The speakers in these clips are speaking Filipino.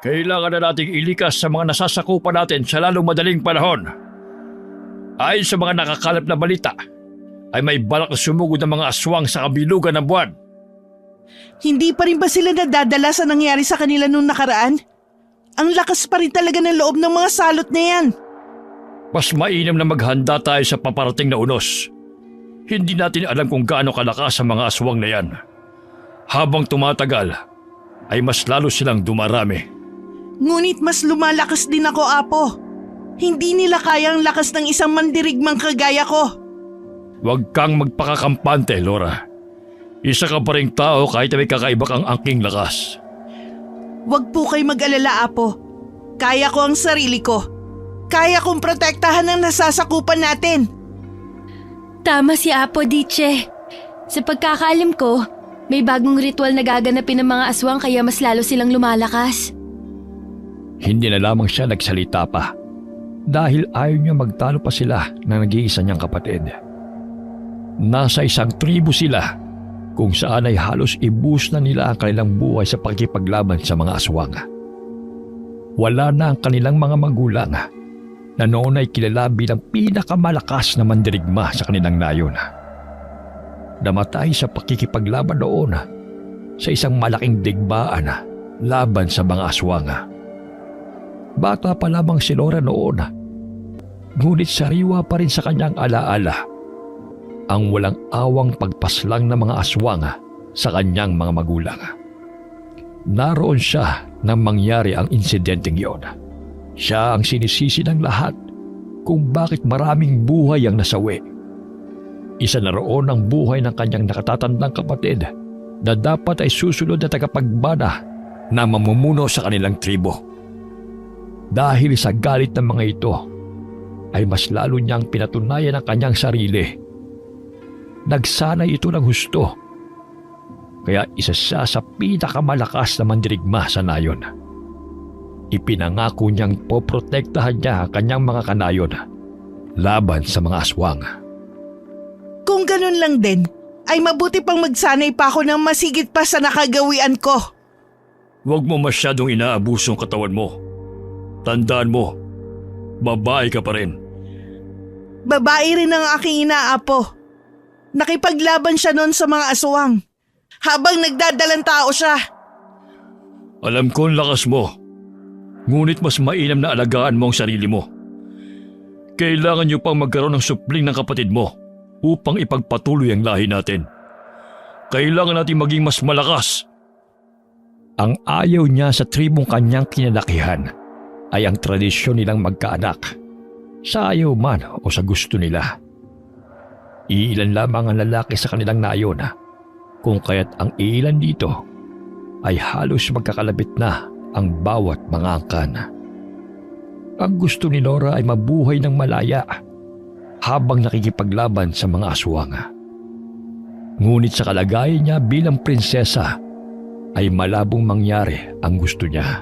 Kailangan na nating ilikas sa mga nasasakupan natin sa lalong madaling panahon. Ayon sa mga nakakalap na balita, ay may balak na sumugod ng mga aswang sa kabilugan ng buwan. Hindi pa rin ba sila nadadala sa nangyari sa kanila nung nakaraan? Ang lakas pa rin talaga ng loob ng mga salot na yan. Mas mainam na maghanda tayo sa paparating na unos. Hindi natin alam kung gaano kalakas ang mga aswang na yan. Habang tumatagal, ay mas lalo silang dumarami. Ngunit mas lumalakas din ako, Apo. Hindi nila kaya ang lakas ng isang mandirigmang kagaya ko. Huwag kang magpakakampante, Laura. Isa ka pa ring tao kahit may kakaiba kang angking lakas. Huwag po kayo mag-alala, Apo. Kaya ko ang sarili ko. Kaya kong protektahan ang nasasakupan natin. Tama si Apo, Diche. Sa pagkakaalam ko, may bagong ritual na gaganapin ng mga aswang kaya mas lalo silang lumalakas. Hindi na lamang siya nagsalita pa dahil ayaw niya magtalo pa sila ng nag-iisa niyang kapatid. Nasa isang tribo sila kung saan ay halos ibus na nila ang kanilang buhay sa pagkipaglaban sa mga aswang. Wala na ang kanilang mga magulang na noon ay kilala bilang pinakamalakas na mandirigma sa kanilang nayon. Namatay sa pakikipaglaban noon sa isang malaking digmaan laban sa mga aswang. Bata pa lamang si Laura noon, ngunit sariwa pa rin sa kanyang alaala ang walang awang pagpaslang ng mga aswang sa kanyang mga magulang. Naroon siya nang mangyari ang insidenteng iyon. Siya ang sinisisi ng lahat kung bakit maraming buhay ang nasawi. Isa na roon ang buhay ng kanyang nakatatandang kapatid na dapat ay susunod na tagapagbana na mamumuno sa kanilang tribo. Dahil sa galit ng mga ito, ay mas lalo niyang pinatunayan ang kanyang sarili. Nagsanay ito ng husto, kaya isa siya sa pinakamalakas na mandirigma sa nayon. Ipinangako niyang poprotektahan niya ang kanyang mga kanayon laban sa mga aswang. Kung ganun lang din, ay mabuti pang magsanay pa ako ng masigit pa sa nakagawian ko. Huwag mo masyadong inaabuso ang katawan mo. Tandaan mo, babae ka pa rin. Babae rin ang aking ina, Apo. Nakipaglaban siya noon sa mga aswang habang nagdadalang tao siya. Alam ko ang lakas mo, ngunit mas mainam na alagaan mo ang sarili mo. Kailangan niyo pang magkaroon ng supling ng kapatid mo upang ipagpatuloy ang lahi natin. Kailangan natin maging mas malakas. Ang ayaw niya sa tribong kanyang kinalakihan ay ang tradisyon nilang magkaanak, sa ayaw man o sa gusto nila. Iilan lamang ang lalaki sa kanilang nayon, kung kaya't ang iilan dito ay halos magkakalabit na ang bawat mga angkan. Ang gusto ni Laura ay mabuhay ng malaya habang nakikipaglaban sa mga aswang. Ngunit sa kalagayan niya bilang prinsesa ay malabong mangyari ang gusto niya.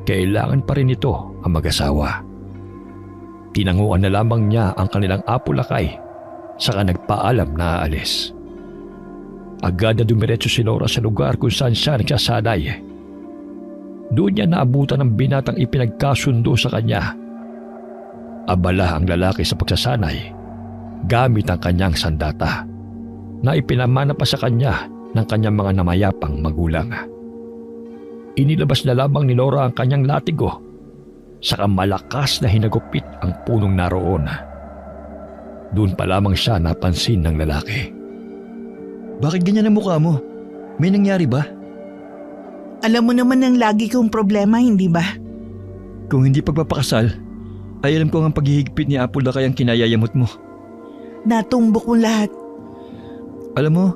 Kailangan pa rin ito ang mag-asawa. Tinanguan na lamang niya ang kanilang apo lakay saka nagpaalam na aalis. Agad na dumiretso si Laura sa lugar kung saan siya nagsasanay. Doon niya naabutan ng binatang ipinagkasundo sa kanya. Abala ang lalaki sa pagsasanay gamit ang kanyang sandata na ipinamana pa sa kanya ng kanyang mga namayapang magulang. Inilabas na lamang ni Laura ang kanyang latigo saka malakas na hinagupit ang punong naroon. Doon pa lamang siya napansin ng lalaki. Bakit ganyan ang mukha mo? May nangyari ba? Alam mo naman ang lagi kong problema, hindi ba? Kung hindi pagpapakasal, ay alam ko ang paghihigpit ni Apple na kayang kinayayamot mo. Natumbok mo lahat. Alam mo,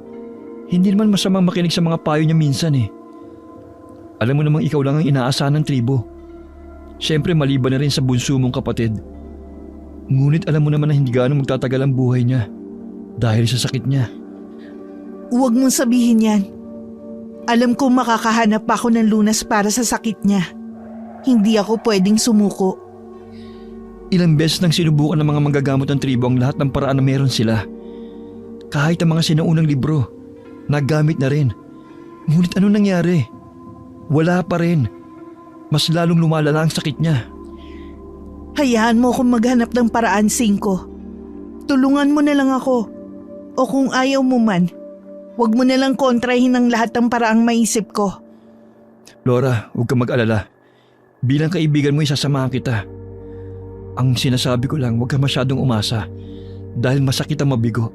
hindi naman masamang makinig sa mga payo niya minsan eh. Alam mo namang ikaw lang ang inaasahan ng tribo. Siyempre maliban na rin sa bunso mong kapatid. Ngunit alam mo naman na hindi gaano magtatagal ang buhay niya dahil sa sakit niya. Huwag mong sabihin yan. Alam kong makakahanap ako ng lunas para sa sakit niya. Hindi ako pwedeng sumuko. Ilang beses nang sinubukan ng mga manggagamot ng tribo ang lahat ng paraan na meron sila. Kahit ang mga sinaunang libro, nagamit na rin. Ngunit ano nangyari? Wala pa rin. mas lalong lumalala ang sakit niya. Hayaan mo akong maghanap ng paraan, Cinco. Tulungan mo na lang ako. O kung ayaw mo man, huwag mo na lang kontrahin ang lahat ng paraang maisip ko. Laura, huwag kang mag-alala. Bilang kaibigan mo, isasamahan kita. Ang sinasabi ko lang, huwag ka masyadong umasa dahil masakit ang mabigo.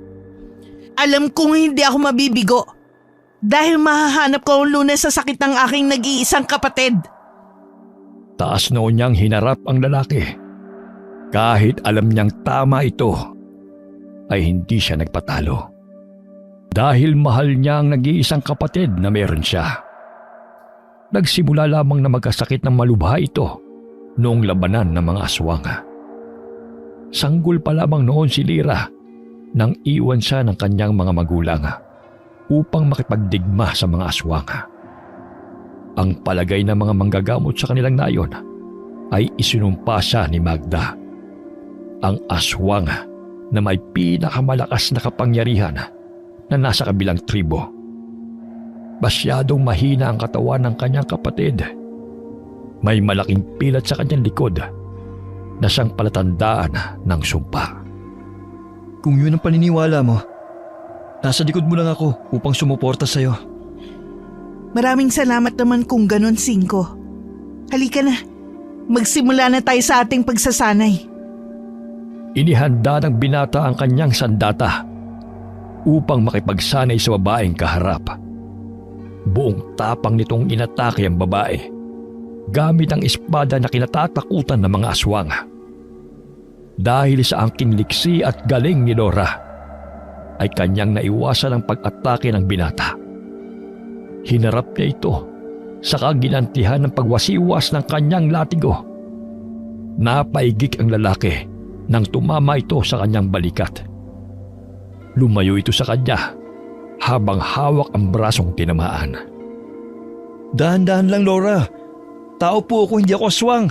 Alam kong hindi ako mabibigo. Dahil mahahanap ko ang lunas sa sakit ng aking nag-iisang kapatid. Taas noon niyang hinarap ang lalaki. Kahit alam niyang tama ito, ay hindi siya nagpatalo. Dahil mahal niya ang nag-iisang kapatid na meron siya. Nagsimula lamang na magkasakit ng malubha ito noong labanan ng mga aswang. Sanggol pa lamang noon si Lyra nang iwan siya ng kanyang mga magulang upang makipagdigma sa mga aswang. Ang palagay ng mga manggagamot sa kanilang nayon ay isinumpa siya ni Magda, ang aswang na may pinakamalakas na kapangyarihan na nasa kabilang tribo. Masyadong mahina ang katawan ng kanyang kapatid. May malaking pilat sa kanyang likod na siyang palatandaan ng sumpa. Kung yun ang paniniwala mo, nasa likod mo lang ako upang sumuporta sa'yo. Maraming salamat naman kung ganon, Cinco. Halika na. Magsimula na tayo sa ating pagsasanay. Inihanda ng binata ang kanyang sandata upang makipagsanay sa babaeng kaharap. Buong tapang nitong inatake ang babae gamit ang espada na kinatatakutan ng mga aswang. Dahil sa angking liksi at galing ni Laura, ay kanyang naiwasan ang pag-atake ng binata. Hinarap niya ito sa kaginantihan ng pagwasiwas ng kanyang latigo. Napaigik ang lalaki nang tumama ito sa kanyang balikat. Lumayo ito sa kanya habang hawak ang brasong tinamaan. Dahan-dahan lang, Laura. Tao po ako, hindi ako aswang.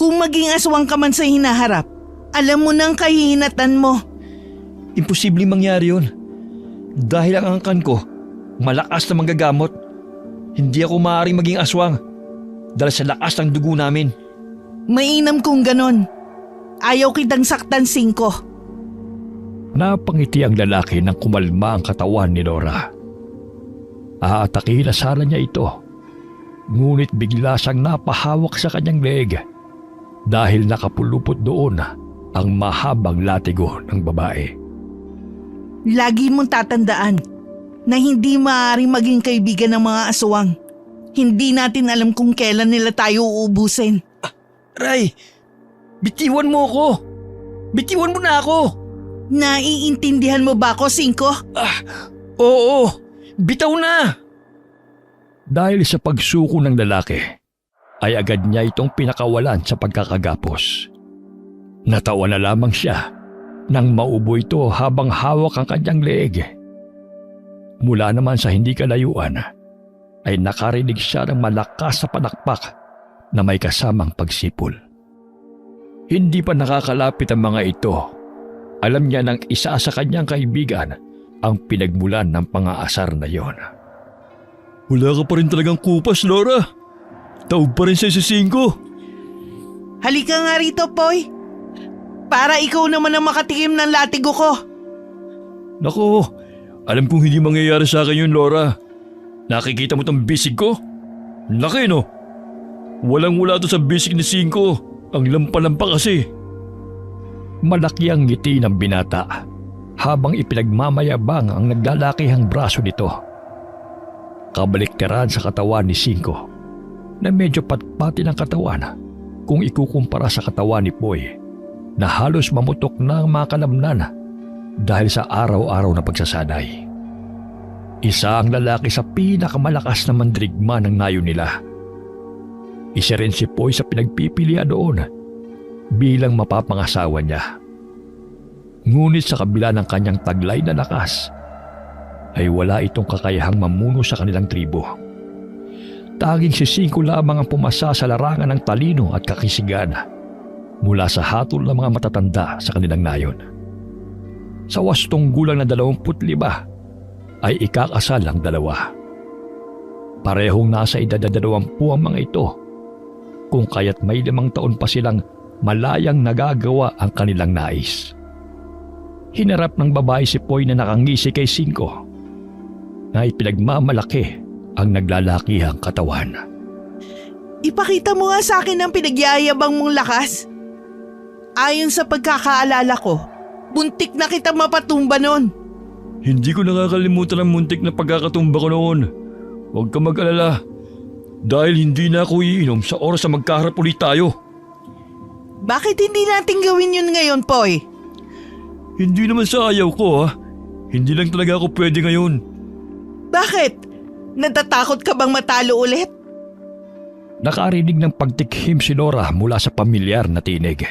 Kung maging aswang ka man sa hinaharap, alam mo nang kahihinatan mo. Imposibleng mangyari yun. Dahil ang angkan ko, malakas na manggagamot. Hindi ako maaaring maging aswang dahil sa lakas ng dugo namin. Mainam kung ganon. Ayaw kitang saktan, Cinco. Napangiti ang lalaki nang kumalma ang katawan ni Laura. Aatakihin na sana niya ito. Ngunit bigla siyang napahawak sa kanyang leeg dahil nakapulupot doon ang mahabang latigo ng babae. Lagi mong tatandaan na hindi maaaring maging kaibigan ng mga aswang. Hindi natin alam kung kailan nila tayo uubusin. Ray, bitiwan mo ako. Bitiwan mo na ako. Naiintindihan mo ba ako, Cinco? Oo, bitaw na. Dahil sa pagsuko ng lalaki, ay agad niya itong pinakawalan sa pagkakagapos. Natawa na lamang siya nang maubo ito habang hawak ang kanyang leeg. Mula naman sa hindi kalayuan, ay nakarinig siya ng malakas na panakpak na may kasamang pagsipol. Hindi pa nakakalapit ang mga ito. Alam niya ng isa sa kanyang kaibigan ang pinagmulan ng pangaasar na yon. Wala ka pa rin talagang kupas, Laura. Taob pa rin sa si Cinco. Halika nga rito, Poy. Para ikaw naman ang makatikim ng latigo ko. Naku, alam kong hindi mangyayari sa akin yun, Laura. Nakikita mo tong bisig ko? Laki, no? Walang-wala to sa bisig ni Cinco. Ang lampa-lampa kasi. Malaki ang ngiti ng binata habang ipinagmamayabang ang naglalakihang braso nito. Kabaliktaran sa katawan ni Cinco na medyo patpati ng katawan kung ikukumpara sa katawan ni Poy na halos mamutok na ang mga kalamnan dahil sa araw-araw na pagsasanay. Isa ang lalaki sa pinakamalakas na mandirigma ng nayon nila. Isa rin si Poy sa pinagpipilian doon bilang mapapangasawa niya. Ngunit sa kabila ng kanyang taglay na lakas, ay wala itong kakayahang mamuno sa kanilang tribo. Taging si Cinco lamang ang pumasa sa larangan ng talino at kakisigan mula sa hatol ng mga matatanda sa kanilang nayon. Sa wastong gulang na 25 ay ikakasal ang dalawa. Parehong nasa edad na 20 ang mga ito, kung kaya't may 5 taon pa silang malayang nagagawa ang kanilang nais. Hinarap ng babae si Poy na nakangisi kay Cinco na ipinagmamalaki ang naglalakihang katawan. Ipakita mo nga sa akin ang pinagyayabang mong lakas. Ayon sa pagkakaalala ko, buntik na kita mapatumba noon. Hindi ko nakakalimutan ang muntik na pagkakatumba ko noon. Huwag ka mag-alala dahil hindi na ako iinom sa oras na magkaharap ulit tayo. Bakit hindi natin gawin yun ngayon, Poy? Hindi naman sa ayaw ko ha. Hindi lang talaga ako pwede ngayon. Bakit? Natatakot ka bang matalo ulit? Nakarinig ng pagtikhim si Nora mula sa pamilyar na tinig.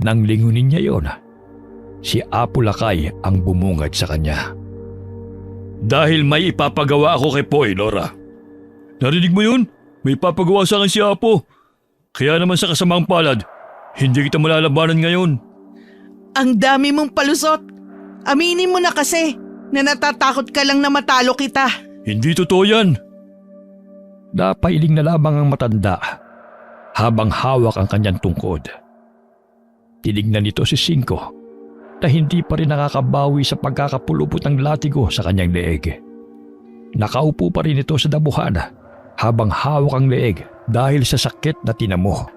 Nang lingunin niya yon, si Apo Lakay ang bumungad sa kanya. Dahil may ipapagawa ako kay Poy, Nora. Narinig mo yun? May ipapagawa sa akin si Apo. Kaya naman sa kasamang palad, hindi kita malalabanan ngayon. Ang dami mong palusot. Aminin mo na kasi na natatakot ka lang na matalo kita. Hindi totoo yan. Napailing na lamang ang matanda habang hawak ang kanyang tungkod. Tinignan nito si Cinco na hindi pa rin nakakabawi sa pagkakapulupot ng latigo sa kanyang leeg. Nakaupo pa rin ito sa damuhan habang hawak ang leeg dahil sa sakit na tinamo.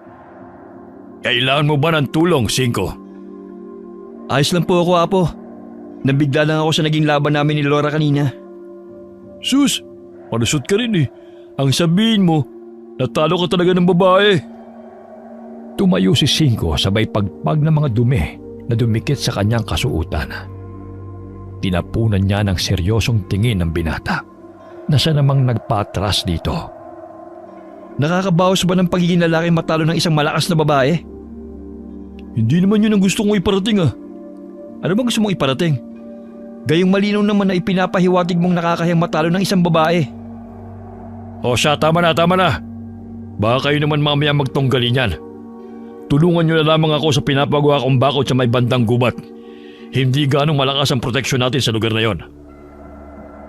Kailangan mo ba ng tulong, Cinco? Ayos lang po ako, Apo. Nabigla lang ako sa naging laban namin ni Laura kanina. Sus, palusot ka rin eh. Ang sabihin mo, natalo ka talaga ng babae. Tumayo si Cinco sabay pagpag ng mga dumi na dumikit sa kanyang kasuutan. Tinapunan niya ng seryosong tingin ng binata na siya namang nagpatras dito. Nakakabawas ba ng pagiging lalaki matalo ng isang malakas na babae? Hindi naman yun ang gusto kong iparating ah. Ano bang gusto mong iparating? Gayong malinaw naman na ipinapahiwatig mong nakakahiyang matalo ng isang babae. O siya, tama na. Baka kayo naman mamaya magtunggalin yan. Tulungan niyo na lamang ako sa pinapagawa kong bakod sa may bandang gubat. Hindi ganong malakas ang proteksyon natin sa lugar na yon.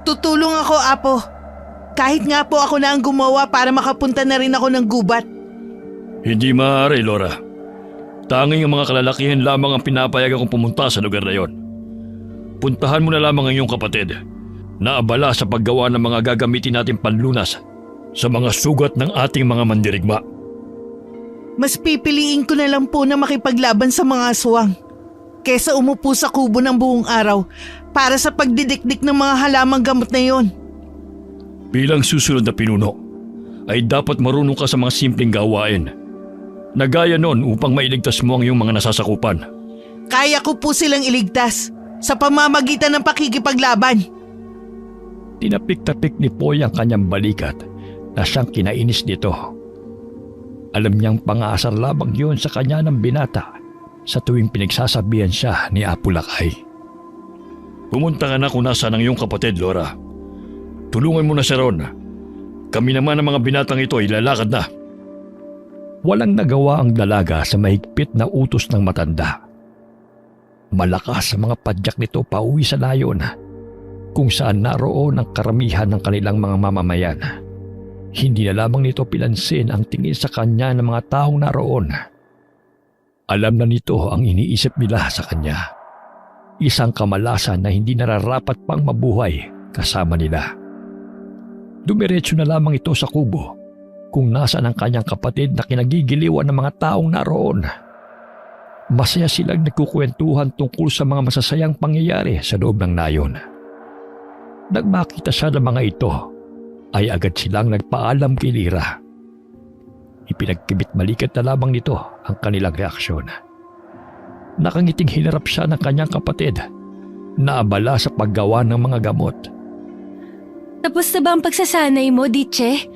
Tutulong ako, Apo. Kahit nga po ako na ang gumawa para makapunta na rin ako ng gubat. Hindi maaari, Laura. Tanging ang mga kalalakihan lamang ang pinapayagan kong pumunta sa lugar na yon. Puntahan mo na lamang ang iyong kapatid na abala sa paggawa ng mga gagamitin natin panlunas sa mga sugat ng ating mga mandirigma. Mas pipiliin ko na lang po na makipaglaban sa mga aswang kesa umupo sa kubo ng buong araw para sa pagdidikdik ng mga halamang gamot na yon. Bilang susunod na pinuno, ay dapat marunong ka sa mga simpleng gawain na gaya nun upang mailigtas mo ang iyong mga nasasakupan. Kaya ko po silang iligtas sa pamamagitan ng pakikipaglaban. Tinapik-tapik ni Poy ang kanyang balikat na siyang kinainis nito. Alam niyang pang-aasar lamang yun sa kanya ng binata sa tuwing pinagsasabihan siya ni Apo Lakay. Pumunta ka na kung nasaan ang iyong kapatid, Laura. Tulungan mo na siya ron. Kami naman ang mga binatang ito ay lalakad na. Walang nagawa ang dalaga sa mahigpit na utos ng matanda. Malakas sa mga padyak nito pauwi sa layon kung saan naroon ang karamihan ng kanilang mga mamamayan. Hindi na lamang nito pinansin ang tingin sa kanya ng mga taong naroon. Alam na nito ang iniisip nila sa kanya. Isang kamalasan na hindi nararapat pang mabuhay kasama nila. Dumiretso na lamang ito sa kubo kung nasaan ang kanyang kapatid na kinagigiliwan ng mga taong naroon. Masaya silang nagkukwentuhan tungkol sa mga masasayang pangyayari sa loob ng nayon. Nang makita siya ng mga ito, ay agad silang nagpaalam kay Lira. Ipinagkibit malikat na lamang nito ang kanilang reaksyon. Nakangiting hinarap siya ng kanyang kapatid na abala sa paggawa ng mga gamot. Tapos na ba ang pagsasanay mo, Diche?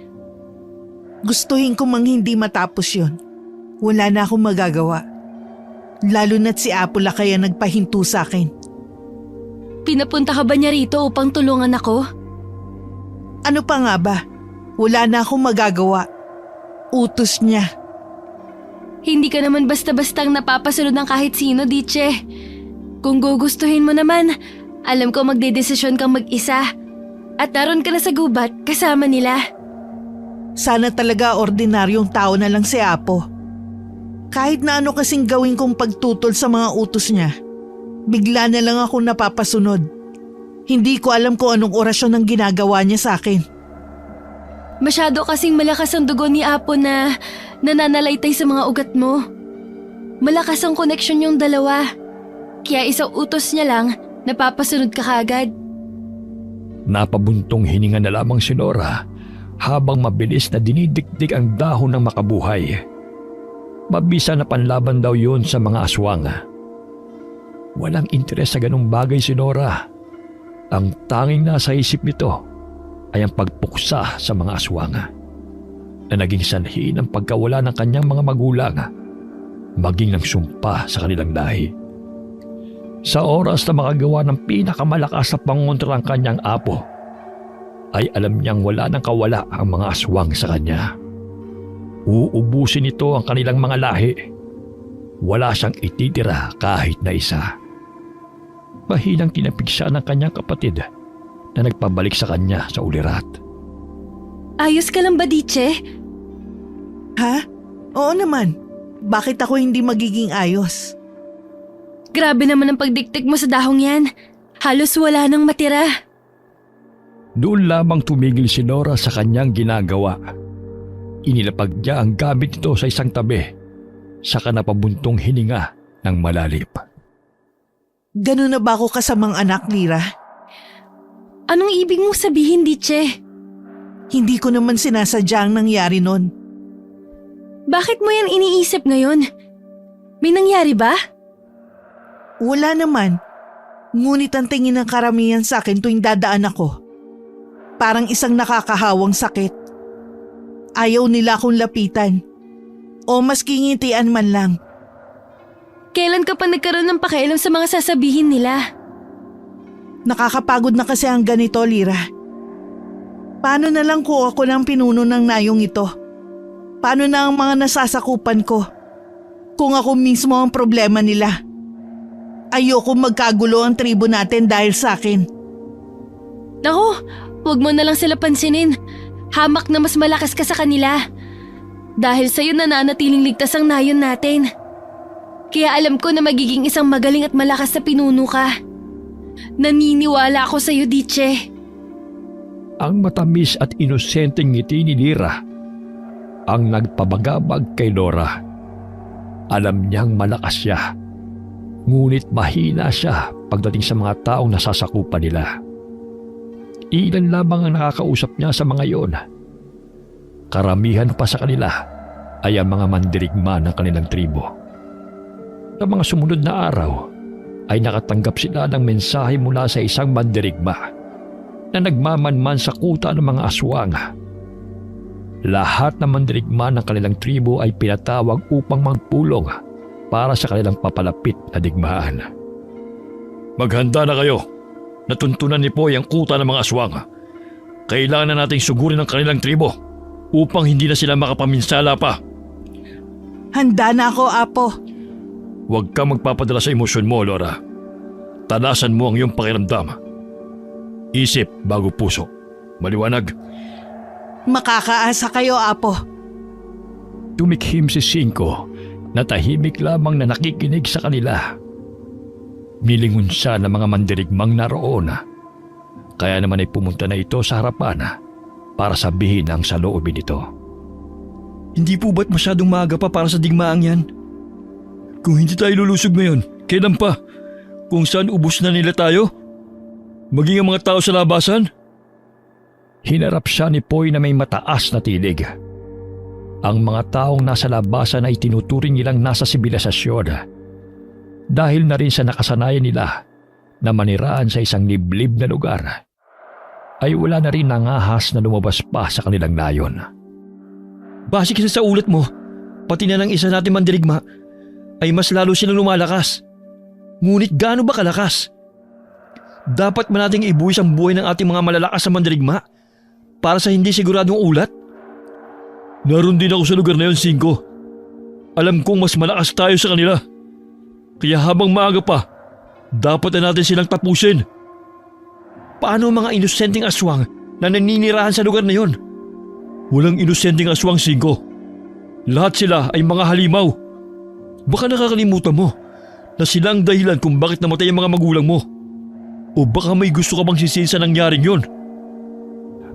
Gustuhin ko mang hindi matapos yon. Wala na akong magagawa. Lalo na't si Apo Lakay ang nagpahinto sa akin. Pinapunta ka ba niya rito upang tulungan ako? Ano pa nga ba? Wala na akong magagawa. Utos niya. Hindi ka naman basta-bastang napapasunod ng kahit sino, Diche. Kung gugustuhin mo naman, alam ko magdedesisyon kang mag-isa. At naroon ka na sa gubat kasama nila. Sana talaga ordinaryong tao na lang si Apo. Kahit na ano kasing gawin kong pagtutol sa mga utos niya, bigla na lang ako napapasunod. Hindi ko alam kung anong orasyon ang ginagawa niya sa akin. Masyado kasing malakas ang dugo ni Apo na nananalaytay sa mga ugat mo. Malakas ang koneksyon yung dalawa. Kaya isang utos niya lang, napapasunod ka kagad. Napabuntong hininga na lamang si Nora habang mabilis na dinidikdik ang dahon ng makabuhay. Mabisa na panlaban daw yun sa mga aswang. Walang interes sa ganung bagay si Nora. Ang tanging nasa isip nito ay ang pagpuksa sa mga aswang na naging sanhi ng pagkawala ng kanyang mga magulang, maging ng sumpa sa kanilang lahi. Sa oras na makagawa ng pinakamalakas na pangontra ang kanyang apo, ay alam niyang wala nang kawala ang mga aswang sa kanya. Uubusin nito ang kanilang mga lahi. Wala siyang ititira kahit na isa. Mahinang tinapig siya ng kanyang kapatid na nagpabalik sa kanya sa ulirat. Ayos ka lang ba, Diche? Ha? Oo naman. Bakit ako hindi magiging ayos? Grabe naman ang pagdiktik mo sa dahong yan. Halos wala nang matira. Doon lamang tumigil si Nora sa kanyang ginagawa. Inilapag niya ang gamit nito sa isang tabi, saka napabuntong hininga ng malalim. Ganun na ba ako kasamang anak, Lira? Anong ibig mong sabihin, Diche? Hindi ko naman sinasadya ang nangyari nun. Bakit mo yan iniisip ngayon? May nangyari ba? Wala naman. Ngunit ang tingin ng karamihan sa akin tuwing dadaan ako. Parang isang nakakahawang sakit. Ayaw nila akong lapitan. O maski ngitian man lang. Kailan ka pa nagkaroon ng pakialam sa mga sasabihin nila? Nakakapagod na kasi ang ganito, Lira. Paano na lang kung ako ng pinuno ng nayong ito? Paano na ang mga nasasakupan ko? Kung ako mismo ang problema nila. Ayoko magkagulo ang tribo natin dahil sa akin. Naku, huwag mo na lang sila pansinin. Hamak na mas malakas ka sa kanila. Dahil sa'yo nananatiling ligtas ang nayon natin. Kaya alam ko na magiging isang magaling at malakas na pinuno ka. Naniniwala ako sa'yo, Diche. Ang matamis at inosenteng ngiti ni Lira ang nagpabagabag kay Nora. Alam niyang malakas siya. Ngunit mahina siya pagdating sa mga taong nasasakupan nila. Ilan lamang ang nakakausap niya sa mga iyon. Karamihan pa sa kanila ay ang mga mandirigma ng kanilang tribo. Sa mga sumunod na araw ay nakatanggap sila ng mensahe mula sa isang mandirigma na nagmamanman sa kuta ng mga aswang. Lahat ng mandirigma ng kanilang tribo ay pinatawag upang magpulong para sa kanilang papalapit na digmaan. Maghanda na kayo. Natuntunan ni Poy ang kuta ng mga aswang. Kailangan na nating sugurin ang kanilang tribo upang hindi na sila makapaminsala pa. Handa na ako, Apo. Huwag kang magpapadala sa emosyon mo, Laura. Tanasan mo ang iyong pakiramdam. Isip bago puso. Maliwanag. Makakaasa kayo, Apo. Tumikhim si Cinco na tahimik lamang na nakikinig sa kanila. Nilingon siya ng mga mandirigmang naroon. Kaya naman ay pumunta na ito sa harapan para sabihin ang saloobin nito. Hindi po ba't masyadong maaga pa para sa digmaang yan? Kung hindi tayo lulusog ngayon, kailan pa? Kung saan ubos na nila tayo? Maging ang mga tao sa labasan? Hinarap siya ni Poy na may mataas na tilig. Ang mga taong nasa labasan ay tinuturing nilang nasa sibilisasyon dahil na rin sa nakasanayan nila na maniraan sa isang liblib na lugar ay wala na rin nangahas na lumabas pa sa kanilang nayon. Base kasi sa ulat mo, pati na ng isa natin mandirigma ay mas lalo silang lumalakas. Ngunit gaano ba kalakas? Dapat ba nating ibuwis ang buhay ng ating mga malalakas na mandirigma para sa hindi siguradong ulat? Naroon din ako sa lugar na yun, Cinco. Alam kong mas malakas tayo sa kanila. Kaya habang maaga pa, dapat na natin silang tapusin. Paano ang mga inosenteng aswang na naninirahan sa lugar na yon? Walang inosenteng aswang, Cinco. Lahat sila ay mga halimaw. Baka nakakalimutan mo na sila ang dahilan kung bakit namatay ang mga magulang mo. O baka may gusto ka bang sisihin sa nangyaring yon?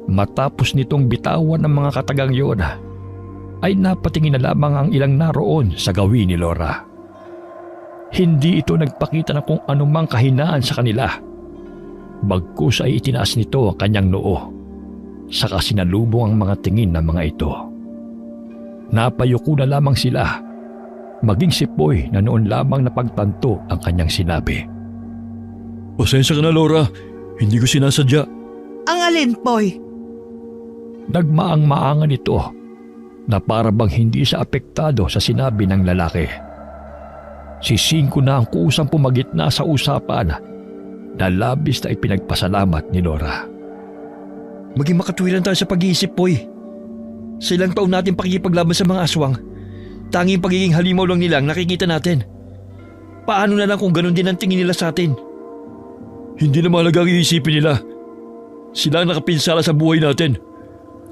Matapos nitong bitawan ng mga katagang yon, ay napatingin na lamang ang ilang naroon sa gawin ni Laura. Hindi ito nagpakita ng kung anumang kahinaan sa kanila. Bagkus ay itinaas nito ang kanyang noo, saka sinalubong ang mga tingin ng mga ito. Napayuko na lamang sila, maging si Poy na noon lamang napagtanto ang kanyang sinabi. Pasensya ka na, Laura. Hindi ko sinasadya. Ang alin, Poy? Nagmaang-maangan ito na para bang hindi siya apektado sa sinabi ng lalaki. Si Cinco na ang kusang pumagitna sa usapan na labis na ipinagpasalamat ni Laura. Maging makatwiran tayo sa pag-iisip, Poy. Sa ilang taon natin pakikipaglaban sa mga aswang, tanging pagiging halimaw lang nila ang nakikita natin. Paano na lang kung ganun din ang tingin nila sa atin? Hindi na mahalaga ang iisipin nila. Sila ang nakapinsala sa buhay natin.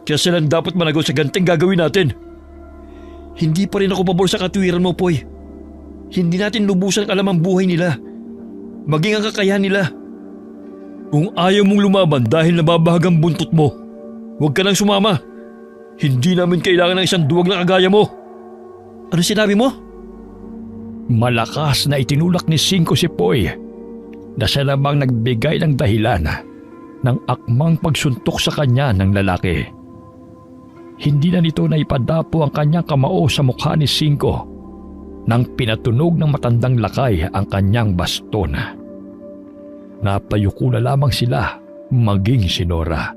Kaya sila ang dapat managot sa ganting gagawin natin. Hindi pa rin ako pabor sa katwiran mo, Poy. Hindi natin lubusan alam ang buhay nila. Maging ang kakayahan nila. Kung ayaw mong lumaban dahil nababahag ang buntot mo, huwag ka nang sumama. Hindi namin kailangan ng isang duwag na kagaya mo. Ano sinabi mo? Malakas na itinulak ni Cinco si Poy na siya lamang nagbigay ng dahilan ng akmang pagsuntok sa kanya ng lalaki. Hindi na nito naipadapo ang kanyang kamao sa mukha ni Cinco nang pinatunog ng matandang lakay ang kanyang baston. Napayuko na lamang sila, maging si Nora.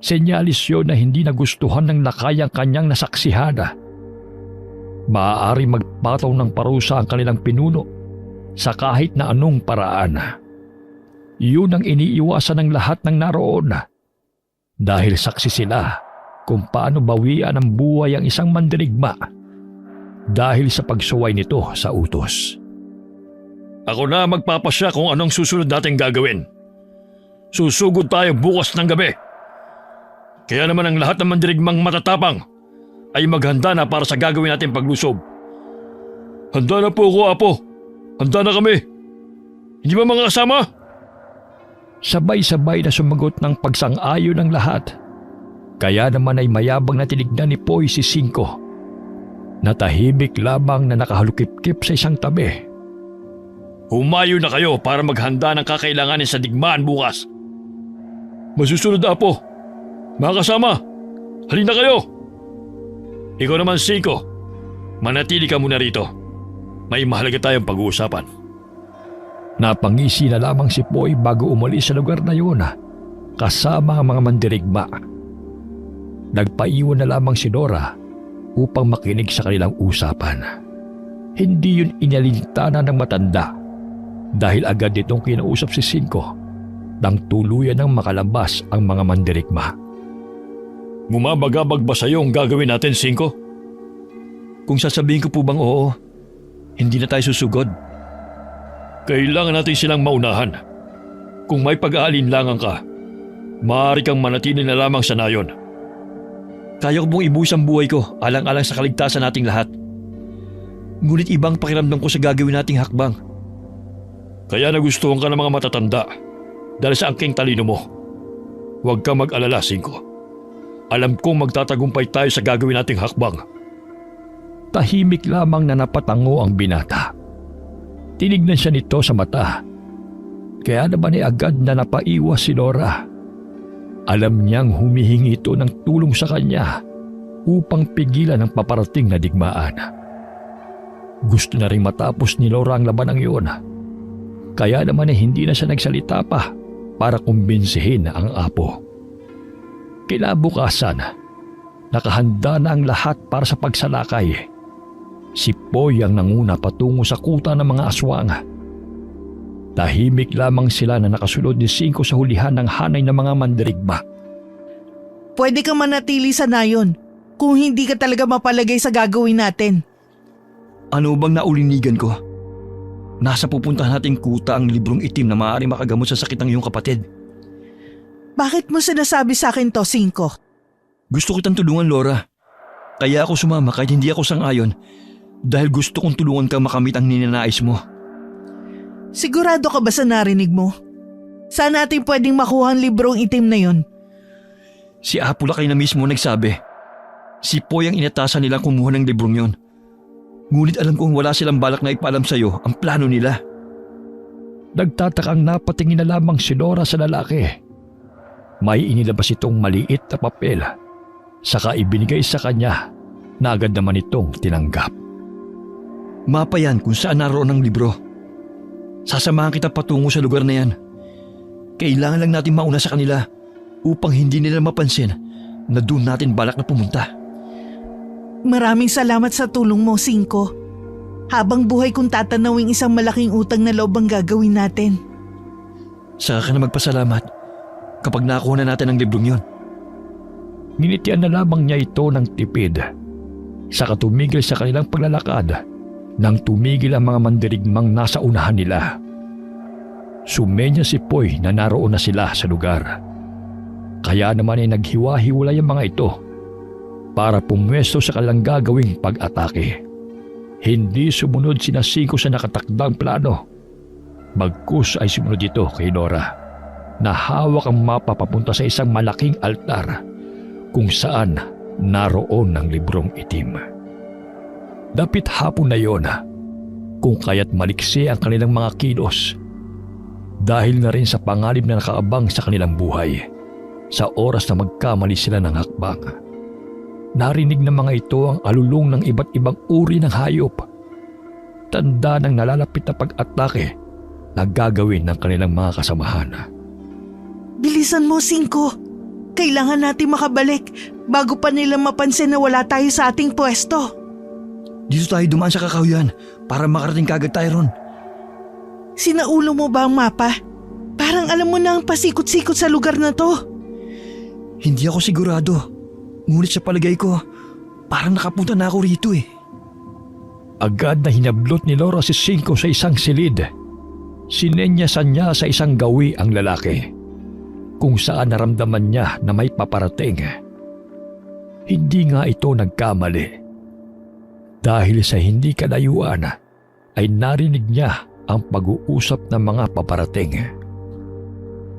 Senyalis yun na hindi nagustuhan ng lakay ang kanyang nasaksihan. Maaari magpataw ng parusa ang kanilang pinuno sa kahit na anong paraan. Yun ang iniiwasan ng lahat ng naroon dahil saksi sila kung paano bawian ng buhay ang isang mandirigma dahil sa pagsuway nito sa utos. Ako na magpapasya kung anong susunod nating gagawin. Susugod tayo bukas ng gabi. Kaya naman ang lahat ng mandirigmang matatapang ay maghanda na para sa gagawin natin paglusob. Handa na po ako, Apo. Handa na kami. Hindi ba mga kasama? Sabay-sabay na sumagot ng pagsang-ayon ng lahat. Kaya naman ay mayabang na tinignan ni Poy si Cinco. Natahimik lamang na nakahalukip-kip sa isang tabi. Humayo na kayo para maghanda ng kakailanganin sa digmaan bukas. Masusunod, Apo. Mga kasama, halina kayo. Ikaw naman, Cinco. Manatili ka muna rito. May mahalaga tayong pag-uusapan. Napangisi na lamang si Poy bago umalis sa lugar na yun kasama ang mga mandirigma. Nagpaiwan na lamang si Nora upang makinig sa kanilang usapan. Hindi yun inalintana ng matanda dahil agad nitong kinausap si Cinco nang tuluyan ng makalabas ang mga mandirigma. Bumabagabag ba sa'yo ang gagawin natin, Cinco? Kung sasabihin ko po bang oo, hindi na tayo susugod. Kailangan natin silang maunahan. Kung may pag-aalinlangan ka, maaari kang manatili na lamang sa nayon. Kaya ko pong ibuhos ang buhay ko alang-alang sa kaligtasan nating lahat. Ngunit ibang pakiramdam ko sa gagawin nating hakbang. Kaya nagustuhan ka ng mga matatanda dahil sa angking talino mo. Huwag kang mag-alala, Cinco. Alam kong magtatagumpay tayo sa gagawin nating hakbang. Tahimik lamang na napatango ang binata. Tinignan siya nito sa mata. Kaya naman ay agad na napaiwas si Nora. Alam niyang humihingi ito ng tulong sa kanya upang pigilan ang paparating na digmaan. Gusto na rin matapos ni Nora ang labanang iyon. Kaya naman ay hindi na siya nagsalita pa para kumbinsihin ang apo. Kinabukasan, nakahanda na ang lahat para sa pagsalakay. Si Poy ang nanguna patungo sa kuta ng mga aswang. Tahimik lamang sila na nakasulod ni Cinco sa hulihan ng hanay ng mga mandirigma. Pwede kang manatili sa nayon kung hindi ka talaga mapalagay sa gagawin natin. Ano bang naulinigan ko? Nasa pupuntahan nating kuta ang librong itim na maaari makagamot sa sakit ng iyong kapatid. Bakit mo sinasabi sa akin to, Cinco? Gusto kitang tulungan, Laura. Kaya ako sumama kahit hindi ako sang-ayon dahil gusto kong tulungan kang makamit ang ninanais mo. Sigurado ka ba sa narinig mo? Saan natin pwedeng makuha ang librong itim na yon? Si Apulakay na mismo nagsabi. Si Poy ang inatasan nilang kumuha ng librong yon. Ngunit alam kong wala silang balak na ipaalam sa'yo ang plano nila. Nagtatakang napatingin na lamang si Nora sa lalaki. May inilabas itong maliit na papel. Saka ibinigay sa kanya na agad naman itong tinanggap. Mapa yan kung saan naroon ang libro. Sasamahan kita patungo sa lugar na yan. Kailangan lang natin mauna sa kanila upang hindi nila mapansin na doon natin balak na pumunta. Maraming salamat sa tulong mo, Cinco. Habang buhay kong tatanawing isang malaking utang na loob ang gagawin natin. Saka ka na magpasalamat kapag nakuha na natin ang librong yon. Ninitian na lamang niya ito ng tipid. Saka tumigil sa kanilang paglalakad nang tumigil ang mga mandirigmang nasa unahan nila. Sumenya si Poy na naroon na sila sa lugar. Kaya naman ay naghiwa-hiwalay ang mga ito para pumwesto sa kanilang gagawing pag-atake. Hindi sumunod sina Cinco sa nakatakdang plano. Bagkus ay sumunod ito kay Nora na hawak ang mapa papunta sa isang malaking altar kung saan naroon ang librong itim. Dapit hapon na yon, kung kaya't maliksi ang kanilang mga kilos dahil na rin sa panganib na nakaabang sa kanilang buhay sa oras na magkamali sila ng hakbang. Narinig ng mga ito ang alulong ng iba't ibang uri ng hayop. Tanda ng nalalapit na pag-atake na gagawin ng kanilang mga kasamahan. Bilisan mo, Cinco. Kailangan natin makabalik bago pa nila mapansin na wala tayo sa ating pwesto. Dito tayo dumaan sa kakahuyan para makarating kagad tayo ron. Sinaulo mo ba ang mapa? Parang alam mo na ang pasikot-sikot sa lugar na to. Hindi ako sigurado. Ngunit sa palagay ko, parang nakapunta na ako rito eh. Agad na hinablot ni Laura si Cinco sa isang silid. Sinenyasan niya sa isang gawi ang lalaki, kung saan naramdaman niya na may paparating. Hindi nga ito nagkamali. Dahil sa hindi kalayuan ay narinig niya ang pag-uusap ng mga paparating.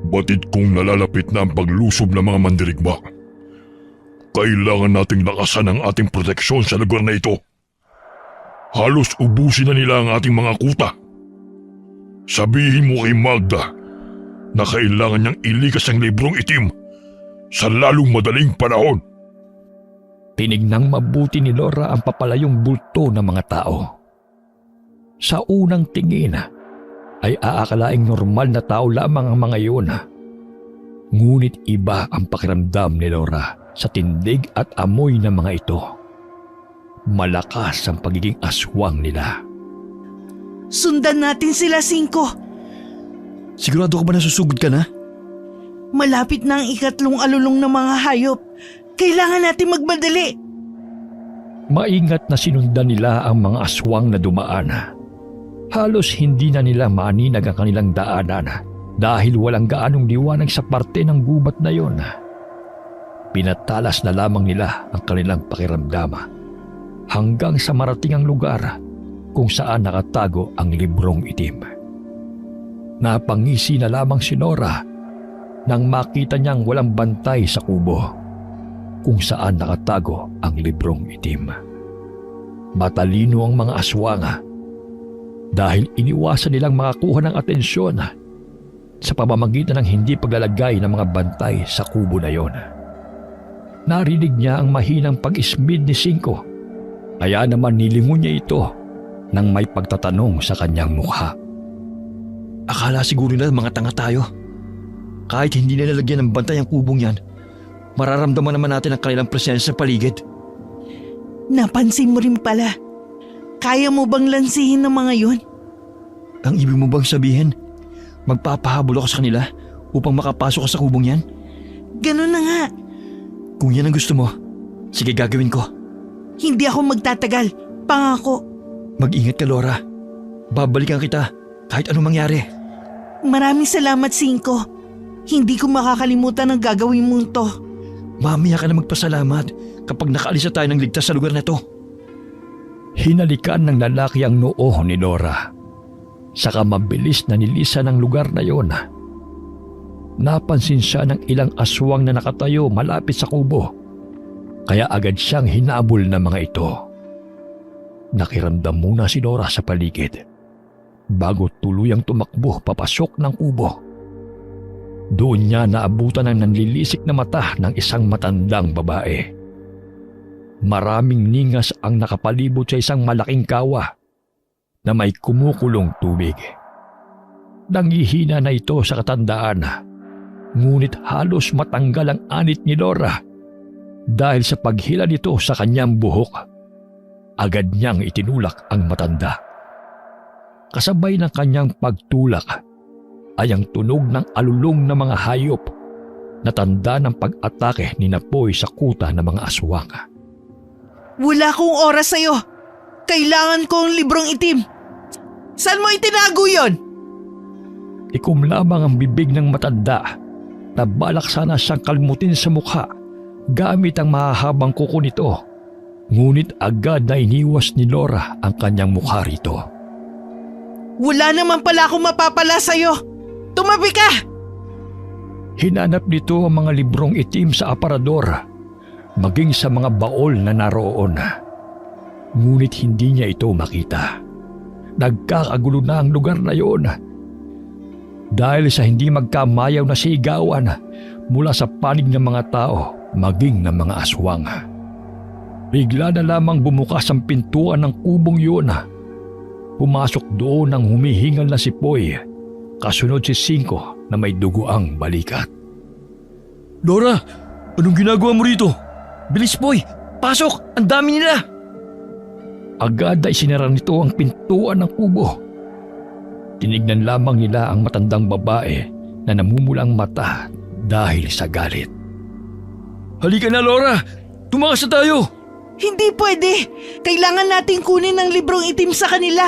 Batid kong nalalapit na ang paglusob ng mga mandirigma. Kailangan nating lakasan ang ating proteksyon sa lugar na ito. Halos ubusin na nila ang ating mga kuta. Sabihin mo kay Magda na kailangan niyang ilikas ang librong itim sa lalong madaling panahon. Tinignang mabuti ni Laura ang papalayong bulto ng mga tao. Sa unang tingin ay aakalaing normal na tao lamang ang mga iyon. Ngunit iba ang pakiramdam ni Laura sa tindig at amoy ng mga ito. Malakas ang pagiging aswang nila. Sundan natin sila, Cinco. Sigurado ka ba nasusugod ka na? Malapit na ang ikatlong alulong ng mga hayop. Kailangan natin magmadali. Maingat na sinundan nila ang mga aswang na dumaan. Halos hindi na nila maaninag ang kanilang daanan dahil walang gaanong liwanag sa parte ng gubat na yon. Pinatalas na lamang nila ang kanilang pakiramdam hanggang sa marating ang lugar kung saan nakatago ang librong itim. Napangisi na lamang si Nora nang makita niyang walang bantay sa kubo kung saan nakatago ang librong itim. Matalino ang mga aswang dahil iniwasan nilang makakuha ng atensyon sa pamamagitan ng hindi paglalagay ng mga bantay sa kubo na yon. Narinig niya ang mahinang pag-ismid ni Cinco, kaya naman nilingon niya ito nang may pagtatanong sa kanyang mukha. Akala siguro nila mga tanga tayo. Kahit hindi nila lagyan ng bantay ang kubong yan, mararamdaman naman natin ang kanilang presensya sa paligid. Napansin mo rin pala. Kaya mo bang lansihin ng mga yon? Ang ibig mo bang sabihin, magpapahabol ako sa kanila upang makapasok ka sa kubong yan? Ganun na nga. Kung yan ang gusto mo, sige gagawin ko. Hindi ako magtatagal. Pangako. Mag-ingat ka, Laura. Babalikan kita kahit anong mangyari. Maraming salamat, Cinco. Hindi ko makakalimutan ang gagawin mong to. Mamaya ka na magpasalamat kapag nakaalis na tayo ng ligtas sa lugar na to. Hinalikan ng lalaki ang noo ni Laura. Saka mabilis na nilisan ang lugar na yon. Napansin siya ng ilang aswang na nakatayo malapit sa kubo. Kaya agad siyang hinabol ng mga ito. Nakiramdam muna si Laura sa paligid bago tuluyang tumakbo papasok ng kubo. Doon niya naabutan ang nanlilisik na mata ng isang matandang babae. Maraming ningas ang nakapalibot sa isang malaking kawa na may kumukulong tubig. Nangihina na ito sa katandaan, ngunit halos matanggal ang anit ni Laura dahil sa paghila nito sa kanyang buhok. Agad niyang itinulak ang matanda. Kasabay ng kanyang pagtulak ay ang tunog ng alulong ng mga hayop na tanda ng pag-atake ni Napoy sa kuta ng mga aswang. Wala akong oras sa'yo. Kailangan ko ang librong itim. Saan mo itinago yon? Ikum lamang ang bibig ng matanda na balak sana siyang kalmutin sa mukha gamit ang mahahabang kuko nito. Ngunit agad na iniwas ni Laura ang kanyang mukha rito. Wala naman pala akong mapapala sa'yo. Tumabi ka! Hinanap nito ang mga librong itim sa aparador, maging sa mga baol na naroon. Ngunit hindi niya ito makita. Nagkakagulo na ang lugar na yon. Dahil sa hindi magkamayaw na sigawan mula sa panig ng mga tao maging ng mga aswang. Bigla na lamang bumukas ang pintuan ng kubong yun. Pumasok doon ang humihingal na si Poy, kasunod si Cinco na may duguang balikat. Laura, anong ginagawa mo rito? Bilis, Poy! Pasok! Ang dami nila! Agad ay sinara nito ang pintuan ng kubo. Tinignan lamang nila ang matandang babae na namumulang mata dahil sa galit. Halika na, Laura! Tumakas na tayo! Hindi pwede. Kailangan nating kunin ang librong itim sa kanila.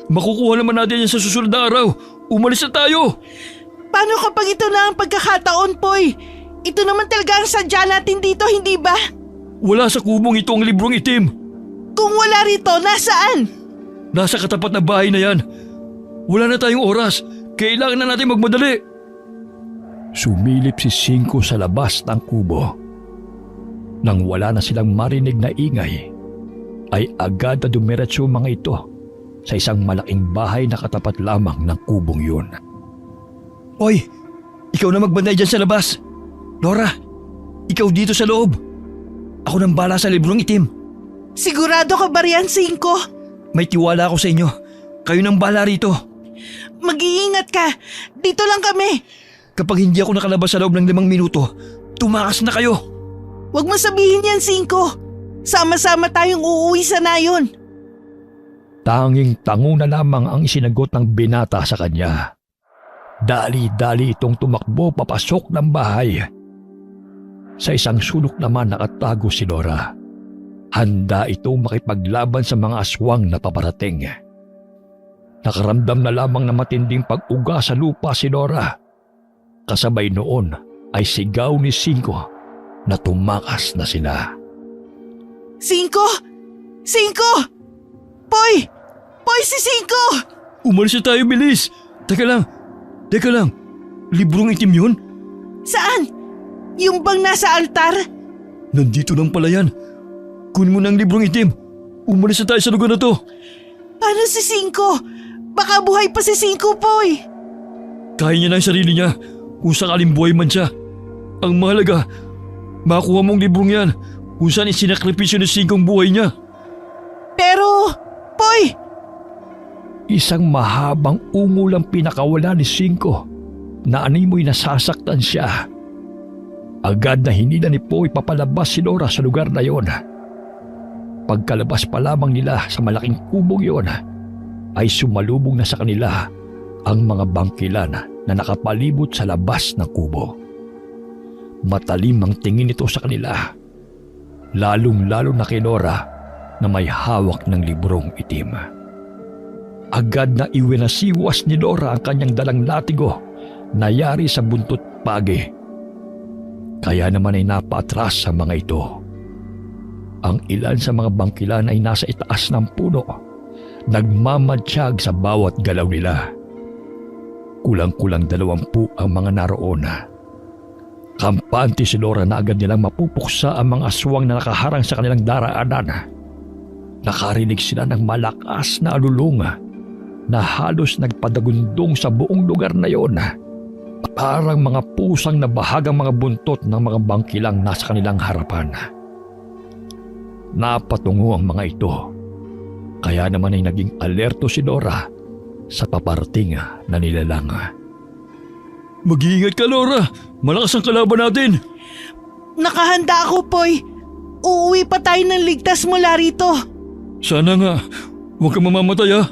Makukuha naman natin yan sa susunod na araw. Umalis na tayo! Paano kapag ito na ang pagkakataon, Poy? Ito naman talaga ang sadya natin dito, hindi ba? Wala sa kubong ito ang librong itim. Kung wala rito, nasaan? Nasa katapat na bahay na yan. Wala na tayong oras. Kailangan na natin magmadali. Sumilip si Cinco sa labas ng kubo. Nang wala na silang marinig na ingay, ay agad na dumiretso mga ito sa isang malaking bahay na katapat lamang ng kubong yun. Hoy, ikaw na magbantay dyan sa labas. Laura, ikaw dito sa loob. Ako nang bala sa librong itim. Sigurado ka ba riyan, Cinco? May tiwala ako sa inyo. Kayo nang bala rito. Mag-iingat ka. Dito lang kami. Kapag hindi ako nakalabas sa loob ng 5 minuto, tumakas na kayo. Huwag mo sabihin yan, Cinco. Sama-sama tayong uuwi sa nayon. Tanging tango na lamang ang isinagot ng binata sa kanya. Dali-dali itong tumakbo papasok ng bahay. Sa isang sulok naman nakatago si Laura. Handa itong makipaglaban sa mga aswang na paparating. Nakaramdam na lamang na matinding pag-uga sa lupa si Laura. Kasabay noon ay sigaw ni Cinco na tumakas na sila. Cinco! Cinco! Poy! Poy, si Cinco! Umalis na tayo, bilis! Teka lang. Librong itim yun? Saan? Yung bang nasa altar? Nandito lang pala yan. Kunin mo na ang librong itim. Umalis na tayo sa lugar na to. Paano si Cinco? Baka buhay pa si Cinco, Poy. Kaya niya na ang sarili niya kung sakaling buhay man siya. Ang mahalaga, makuha mong librong yan kung saan isinakripisyo ni Cinco ang buhay niya. Pero, Poy! Isang mahabang ungol ang pinakawala ni Cinco na animoy nasasaktan siya. Agad na hinila ni Poy papalabas si Laura sa lugar na yon. Pagkalabas pa lamang nila sa malaking kubong yon, ay sumalubong na sa kanila ang mga bangkilan na nakapalibot sa labas ng kubo. Matalim ang tingin nito sa kanila, lalong-lalo na kay Laura na may hawak ng librong itim. Agad na iwinasiwas ni Laura ang kanyang dalang latigo na yari sa buntot pagi. Kaya naman ay napaatras ang mga ito. Ang ilan sa mga bangkilan ay nasa itaas ng puno, nagmamatsyag sa bawat galaw nila. Kulang-kulang 20 ang mga naroon. Kampante si Laura na agad nilang mapupuksa ang mga aswang na nakaharang sa kanilang daraanan. Nakarinig sila ng malakas na alulong na halos nagpadagundong sa buong lugar na yon. Parang mga pusang nabahagang mga buntot ng mga bangkilang nasa kanilang harapan. Napatungo ang mga ito. Kaya naman ay naging alerto si Laura sa paparating na nilalang. Mag-iingat ka, Laura! Malakas ang kalaban natin! Nakahanda ako, Poy. Uuwi pa tayo ng ligtas mula rito. Sana nga, huwag kang mamamatay ha!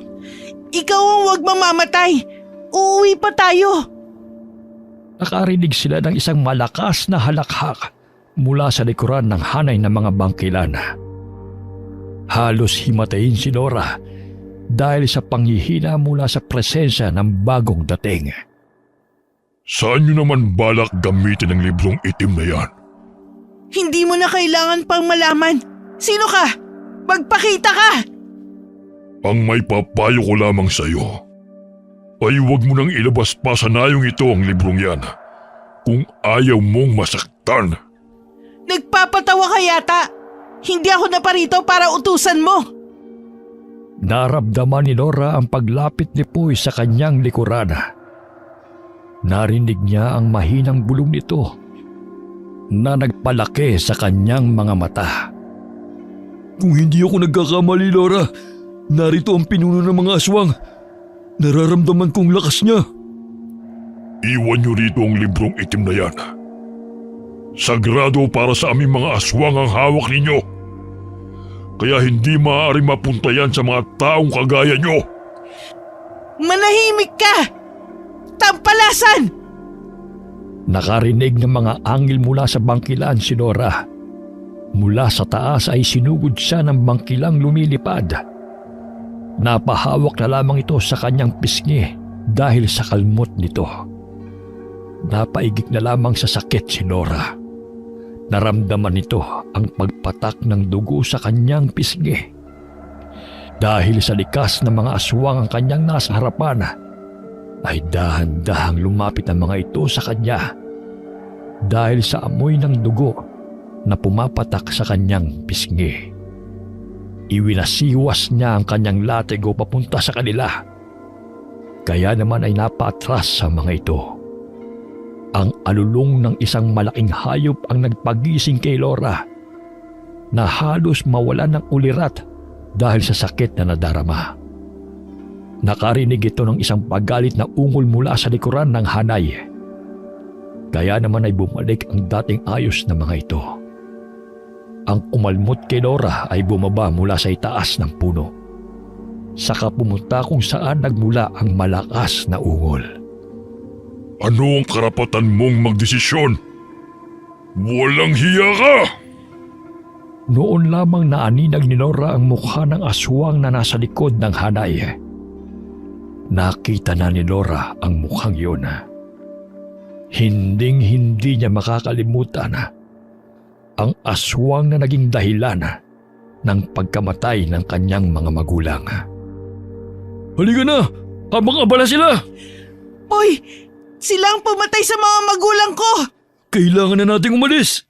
Ikaw ang huwag mamamatay. Uuwi pa tayo. Nakarinig sila ng isang malakas na halakhak mula sa likuran ng hanay ng mga bangkilan. Halos himatayin si Laura dahil sa panghihina mula sa presensya ng bagong dating. Saan nyo naman balak gamitin ang librong itim na yan? Hindi mo na kailangan pang malaman. Sino ka? Magpakita ka! Ang may papayo ko lamang sa iyo ay huwag mo nang ilabas pa sa nayong ito ang librong yan kung ayaw mong masaktan. Nagpapatawa ka yata. Hindi ako naparito para utusan mo. Naramdaman ni Laura ang paglapit ni Poy sa kanyang likuran. Narinig niya ang mahinang bulong nito na nagpalaki sa kanyang mga mata. Kung hindi ako nagkakamali, Laura, narito ang pinuno ng mga aswang. Nararamdaman kong lakas niya. Iwan nyo rito ang librong itim na yan. Sagrado para sa aming mga aswang ang hawak ninyo. Kaya hindi maaaring mapunta yan sa mga taong kagaya nyo. Manahimik ka! Tampalasan! Nakarinig ng mga angel mula sa bangkilan si Laura. Mula sa taas ay sinugod siya ng bangkilang lumilipad. Napahawak na lamang ito sa kanyang pisngi dahil sa kalmot nito. Napaigik na lamang sa sakit si Laura. Naramdaman nito ang pagpatak ng dugo sa kanyang pisngi. Dahil sa likas ng mga aswang ang kanyang nasa harapan, ay dahan-dahang lumapit ang mga ito sa kanya dahil sa amoy ng dugo na pumapatak sa kanyang pisngi. Iwinasiwas niya ang kanyang latigo papunta sa kanila. Kaya naman ay napaatras sa mga ito. Ang alulong ng isang malaking hayop ang nagpagising kay Laura na halos mawalan ng ulirat dahil sa sakit na nadarama. Nakarinig ito ng isang pagalit na ungol mula sa likuran ng hanay. Kaya naman ay bumalik ang dating ayos na mga ito. Ang umalmot kay Laura ay bumaba mula sa itaas ng puno. Saka pumunta kung saan nagmula ang malakas na ungol. Ano ang karapatan mong magdesisyon? Walang hiya ka! Noon lamang naaninag ni Laura ang mukha ng aswang na nasa likod ng hanay. Nakita na ni Laura ang mukhang yun. Hinding-hindi niya makakalimutan ang aswang na naging dahilan ng pagkamatay ng kanyang mga magulang. Halika na! Habang abala sila! Poy, sila ang pumatay sa mga magulang ko! Kailangan na nating umalis!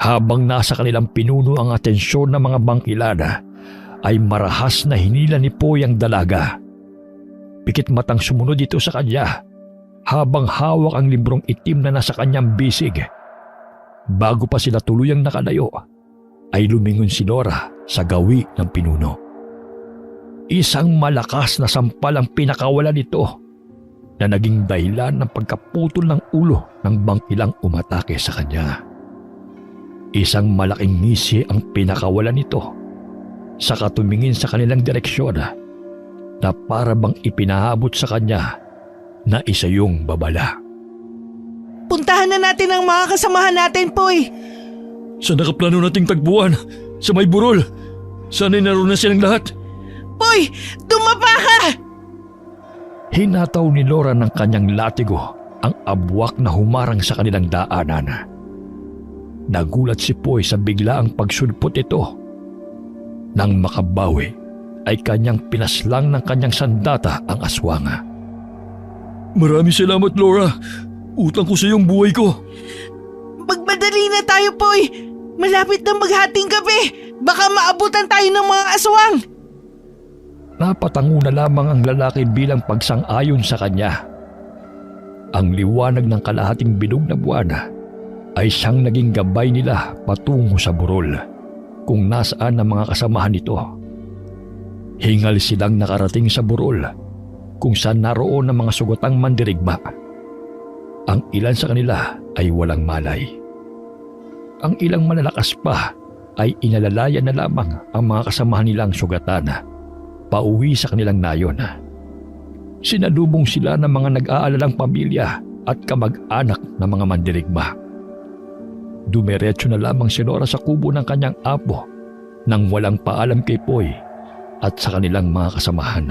Habang nasa kanilang pinuno ang atensyon ng mga bangkilan, ay marahas na hinila ni Poy ang dalaga. Pikit matang sumunod ito sa kanya habang hawak ang librong itim na nasa kanyang bisig. Bago pa sila tuluyang nakalayo, ay lumingon si Laura sa gawi ng pinuno. Isang malakas na sampal ang pinakawalan nito na naging dahilan ng pagkaputol ng ulo ng bangkilang umatake sa kanya. Isang malaking ngisi ang pinakawalan nito saka tumingin sa kanilang direksyon na para bang ipinahabot sa kanya na isa yung babala. Puntahan na natin ang mga kasamahan natin, Poy. Sa nakaplano nating tagpuan, sa may burol. Sana'y naroon na silang lahat. Poy, dumapa ka! Hinataw ni Laura ng kanyang latigo ang abwak na humarang sa kanilang daanan. Nagulat si Poy sa biglaang pagsulpot ito. Nang makabawi ay kanyang pinaslang ng kanyang sandata ang aswang. Maraming salamat, Laura. Utang ko sa iyong buhay ko. Magmadali na tayo, Poy! Malapit na maghating gabi! Baka maabutan tayo ng mga aswang! Napatango na lamang ang lalaki bilang pagsang-ayon sa kanya. Ang liwanag ng kalahating bilog na buwan ay siyang naging gabay nila patungo sa burol kung nasaan ang mga kasamahan nito. Hingal silang nakarating sa burol kung saan naroon ang mga sugotang mandirigma. Ang ilan sa kanila ay walang malay. Ang ilang malalakas pa ay inalalayan na lamang ang mga kasamahan nilang sugatan pauwi sa kanilang nayon. Sinalubong sila ng mga nag-aalalang pamilya at kamag-anak ng mga mandirigma. Dumiretso na lamang si Laura sa kubo ng kanyang apo nang walang paalam kay Poy at sa kanilang mga kasamahan.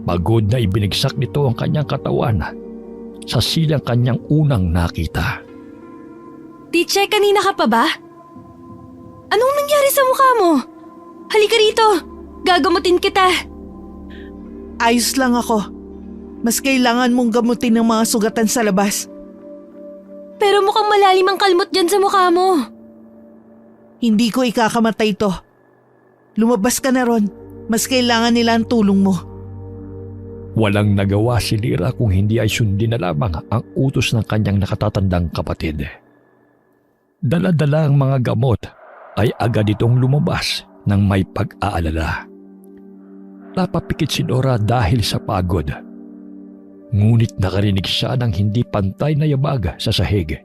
Pagod na ibinigsak nito ang kanyang katawan sa silang kanyang unang nakita. Tiche, kanina ka pa ba? Anong nangyari sa mukha mo? Halika rito! Gagamutin kita! Ayos lang ako. Mas kailangan mong gamutin ng mga sugatan sa labas. Pero mukhang malalim ang kalmot dyan sa mukha mo. Hindi ko ikakamatay to. Lumabas ka na ron. Mas kailangan nila ang tulong mo. Walang nagawa si Lyra kung hindi ay sundin na lamang ang utos ng kanyang nakatatandang kapatid. Dala-dala ang mga gamot ay agad itong lumabas ng may pag-aalala. Napapikit si Laura dahil sa pagod. Ngunit nakarinig siya ng hindi pantay na yabag sa sahig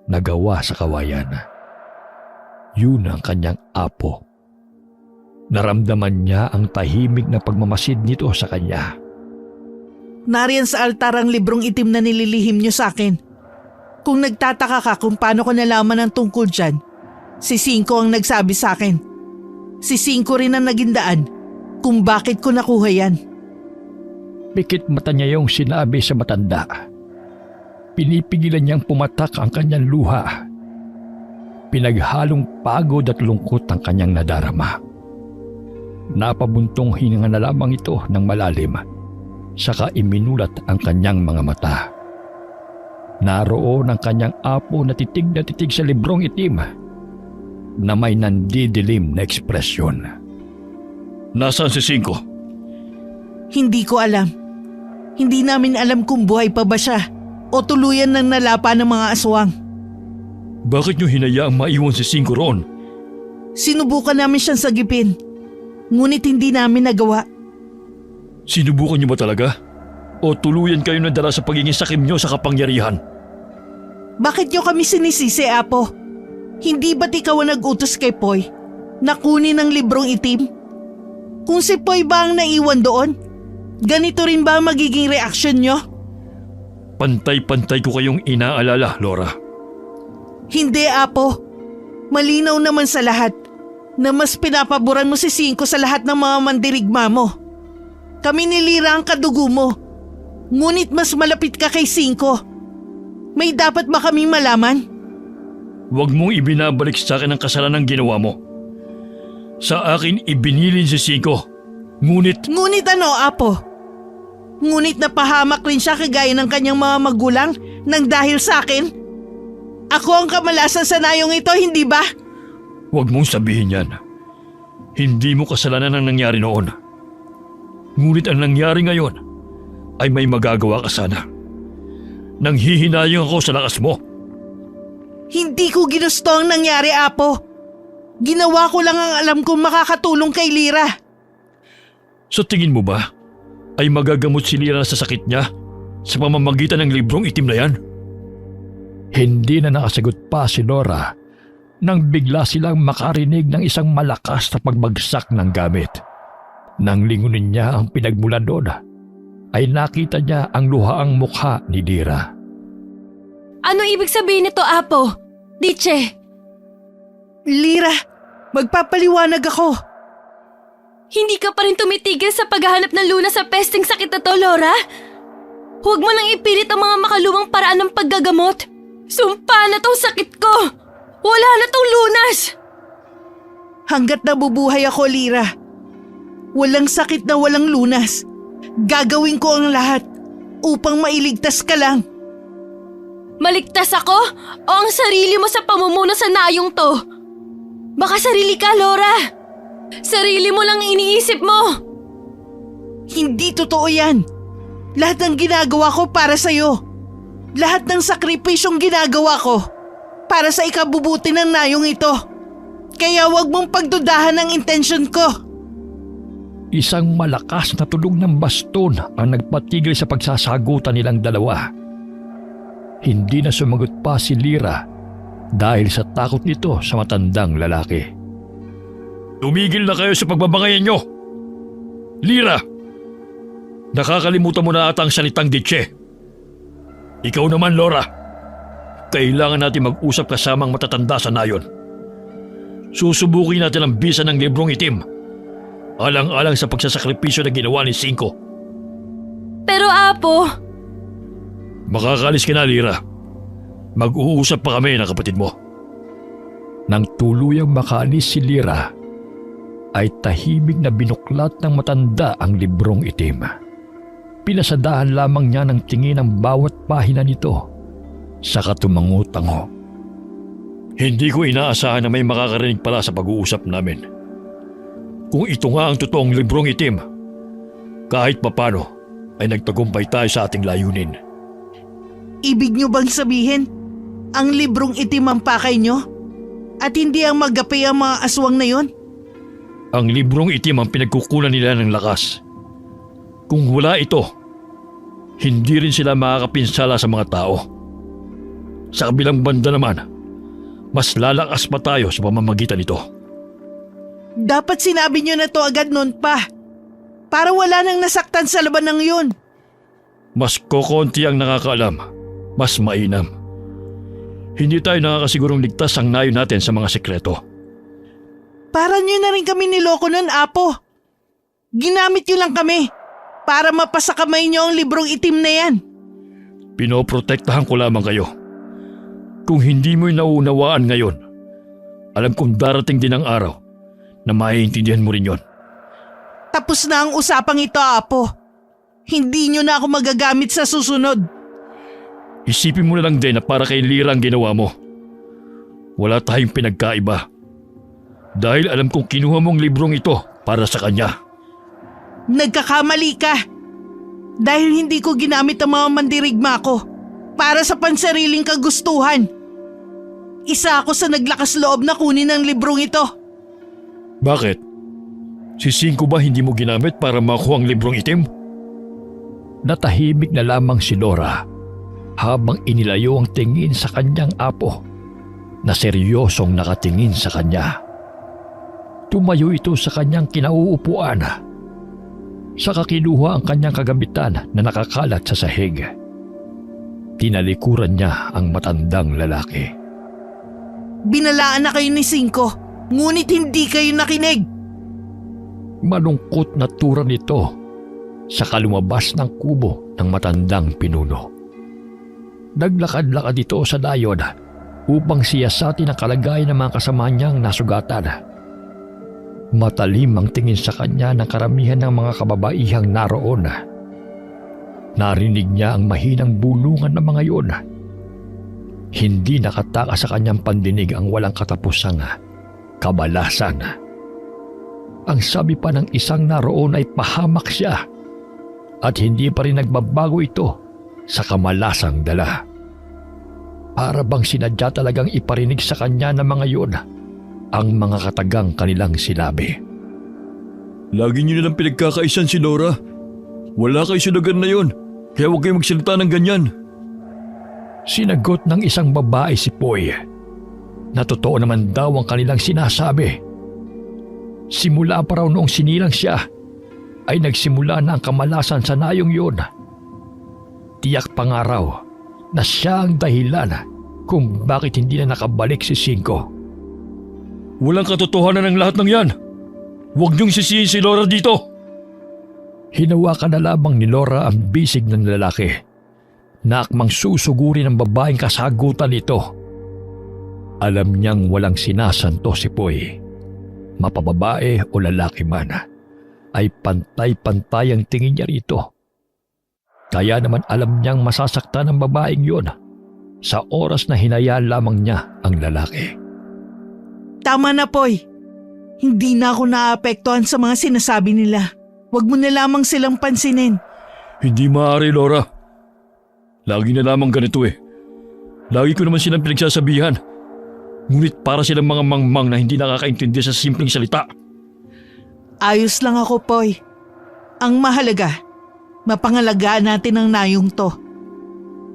na gawa sa kawayan. Yun ang kanyang apo. Naramdaman niya ang tahimik na pagmamasid nito sa kanya. Nariyan sa altar ang librong itim na nililihim niyo sa akin. Kung nagtataka ka kung paano ko nalaman ang tungkol dyan, si Cinco ang nagsabi sa akin. Si Cinco rin ang naging daan kung bakit ko nakuha yan. Pikit mata niya yung sinabi sa matanda. Pinipigilan niyang pumatak ang kanyang luha. Pinaghalong pagod at lungkot ang kanyang nadarama. Napabuntong hininga na lamang ito ng malalim, saka iminulat ang kanyang mga mata. Naroon ang kanyang apo na titig sa librong itim na may nandidilim na ekspresyon. Nasaan si Cinco? Hindi ko alam. Hindi namin alam kung buhay pa ba siya o tuluyan ng nalapa ng mga aswang. Bakit niyo hinayaang maiwan si Cinco roon? Sinubukan namin siyang sagipin, ngunit hindi namin nagawa. Sinubukan niyo ba talaga? O tuluyan kayo nadala sa pagiging sakim niyo sa kapangyarihan? Bakit niyo kami sinisisi, Apo? Hindi ba't ikaw ang nag-utos kay Poy na kunin ang librong itim? Kung si Poy ba ang naiwan doon, ganito rin ba ang magiging reaksyon niyo? Pantay-pantay ko kayong inaalala, Laura. Hindi, Apo. Malinaw naman sa lahat na mas pinapaboran mo si Cinco sa lahat ng mga mandirigma mo. Kami ni Lyra ang kadugo mo. Ngunit mas malapit ka kay Cinco. May dapat ba kaming malaman? Huwag mong ibinabalik sa akin ang kasalanang ginawa mo. Sa akin ibinilin si Cinco. Ngunit Ano, Apo? Ngunit napahamak rin siya kagaya ng kanyang mga magulang nang dahil sa akin? Ako ang kamalasan sa nayong ito, hindi ba? huwag mong sabihin yan. Hindi mo kasalanan ang nangyari noon. Ngunit ang nangyari ngayon ay may magagawa ka sana. Nanghihinayang ako sa lakas mo. Hindi ko ginusto ang nangyari, Apo. Ginawa ko lang ang alam kong makakatulong kay Lyra. Sa tingin mo ba ay magagamot si Lyra sa sakit niya sa pamamagitan ng librong itim na yan? Hindi na nakasagot pa si Laura nang bigla silang makarinig ng isang malakas na pagbagsak ng gamit. Nang lingunin niya ang pinagmulan doon, ay nakita niya ang luhaang mukha ni Lyra. Ano ibig sabihin nito, Apo? Tiche, Lyra, magpapaliwanag ako. hindi ka pa rin tumitigil sa paghahanap ng lunas sa pesteng sakit na to, Laura? Huwag mo nang ipilit ang mga makaluwang paraan ng paggagamot. Sumpa na tong sakit ko! Wala na tong lunas! Hanggat nabubuhay ako, Lira, walang sakit na walang lunas. Gagawin ko ang lahat upang mailigtas ka lang. Maligtas ako o ang sarili mo sa pamumuno sa nayong to? Baka sarili ka, Laura. Sarili mo lang iniisip mo. Hindi totoo yan. Lahat ng ginagawa ko para sa'yo. Lahat ng sakripisyong ginagawa ko para sa ikabubuti ng nayong ito. Kaya wag mong pagdudahan ang intensyon ko. Isang malakas na tunog ng baston ang nagpatigil sa pagsasagutan nilang dalawa. Hindi na sumagot pa si Lira dahil sa takot nito sa matandang lalaki. Tumigil na kayo sa pagbabangayan nyo! Lira! Nakakalimutan mo na ata ang salitang ditse. Ikaw naman, Laura. Kailangan natin mag-usap kasamang matatanda sa nayon. Susubukin natin ang bisa ng librong itim. Alang-alang sa pagsasakripisyo na ginawa ni Cinco. Pero Apo, Makakalis ka na, Lira. Mag-uusap pa kami ng kapatid mo. Nang tuluyang makaalis si Lira, ay tahimik na binuklat ng matanda ang librong itim. Pinasadahan lamang niya ng tingin ang bawat pahina nito, saka tumango-tango. Hindi ko inaasahan na may makakarinig pala sa pag-uusap namin. Kung ito nga ang totoong librong itim, kahit papano ay nagtagumpay tayo sa ating layunin. Ibig nyo bang sabihin, ang librong itim ang pakay nyo? At hindi ang magapi ang mga aswang na yon? Ang librong itim ang pinagkukunan nila ng lakas. Kung wala ito, hindi rin sila makakapinsala sa mga tao. Sa kabilang banda naman, mas lalakas pa tayo sa pamamagitan nito. Dapat sinabi nyo na to agad noon pa. Para wala nang nasaktan sa labanang yun. Mas kokonti ang nakakaalam, mas mainam. Hindi tayo nakakasigurong ligtas ang nayo natin sa mga sekreto. Para nyo na rin kami niloko nun, Apo. Ginamit nyo lang kami para mapasakamay nyo ang librong itim na yan. Pinoprotektahan ko lamang kayo. Kung hindi mo nauunawaan ngayon, alam kong darating din ang araw na maiintindihan mo rin yon. Tapos na ang usapang ito, Apo. Hindi nyo na ako magagamit sa susunod. Isipin mo na lang din na para kay Lira ang ginawa mo. Wala tayong pinagkaiba. Dahil alam kong kinuha mong librong ito para sa kanya. Nagkakamali ka. Dahil hindi ko ginamit ang mga mandirigma ko para sa pansariling kagustuhan. Isa ako sa naglakas loob na kunin ang librong ito. Bakit? Si Cinco ba hindi mo ginamit para makuha ang librong itim? Natahimik na lamang si Laura habang inilayo ang tingin sa kanyang apo na seryosong nakatingin sa kanya. Tumayo ito sa kanyang kinauupuan. Saka kinuha ang kanyang kagamitan na nakakalat sa sahig. Tinalikuran niya ang matandang lalaki. Binalaan na kayo ni Cinco, ngunit hindi kayo nakinig. Malungkot na tura nito sa kalumabas ng kubo ng matandang pinuno. Naglakad-lakad ito sa dayon upang siyasatin ang kalagayan ng mga kasama niyang nasugatan. Matalim ang tingin sa kanya ng karamihan ng mga kababaihang naroon. Narinig niya ang mahinang bulungan ng mga iyon. Hindi nakatakas sa kanyang pandinig ang walang katapusang kabalasan. Ang sabi pa ng isang naroon ay pahamak siya at hindi pa rin nagbabago ito sa kamalasang dala. Para bang sinadya talagang iparinig sa kanya ng mga iyon ang mga katagang kanilang sinabi. Lagi niyo nilang pinagkakaisan si Laura. Wala kayo sa lugar na yon, kaya huwag kayong magsalita ng ganyan. Sinagot ng isang babae si Poy na totoo naman daw ang kanilang sinasabi. Simula pa raw noong sinilang siya ay nagsimula na ang kamalasan sa nayong yun. Tiyak pa nga raw na siya ang dahilan kung bakit hindi na nakabalik si Cinco. Walang katotohanan ng lahat ng yan. Huwag niyong sisihin si Laura dito. Hinawakan na lamang ni Laura ang bisig ng lalaki na akmang susuguri ng babaeng kasagutan nito. Alam niyang walang sinasanto si Poy. Mapababae o lalaki man, ay pantay-pantay ang tingin niya rito. Kaya naman alam niyang masasaktan ang babaeng yun sa oras na hinayaan lamang niya ang lalaki. Tama na, Poy. Hindi na ako naapektuhan sa mga sinasabi nila. Huwag mo na lamang silang pansinin. Hindi maaari, Laura. Lagi na lamang ganito eh. Lagi ko naman silang pinagsasabihan. Ngunit para silang mga mangmang na hindi nakakaintindi sa simpleng salita. Ayos lang ako, Poy. Ang mahalaga, mapangalagaan natin ang nayong to.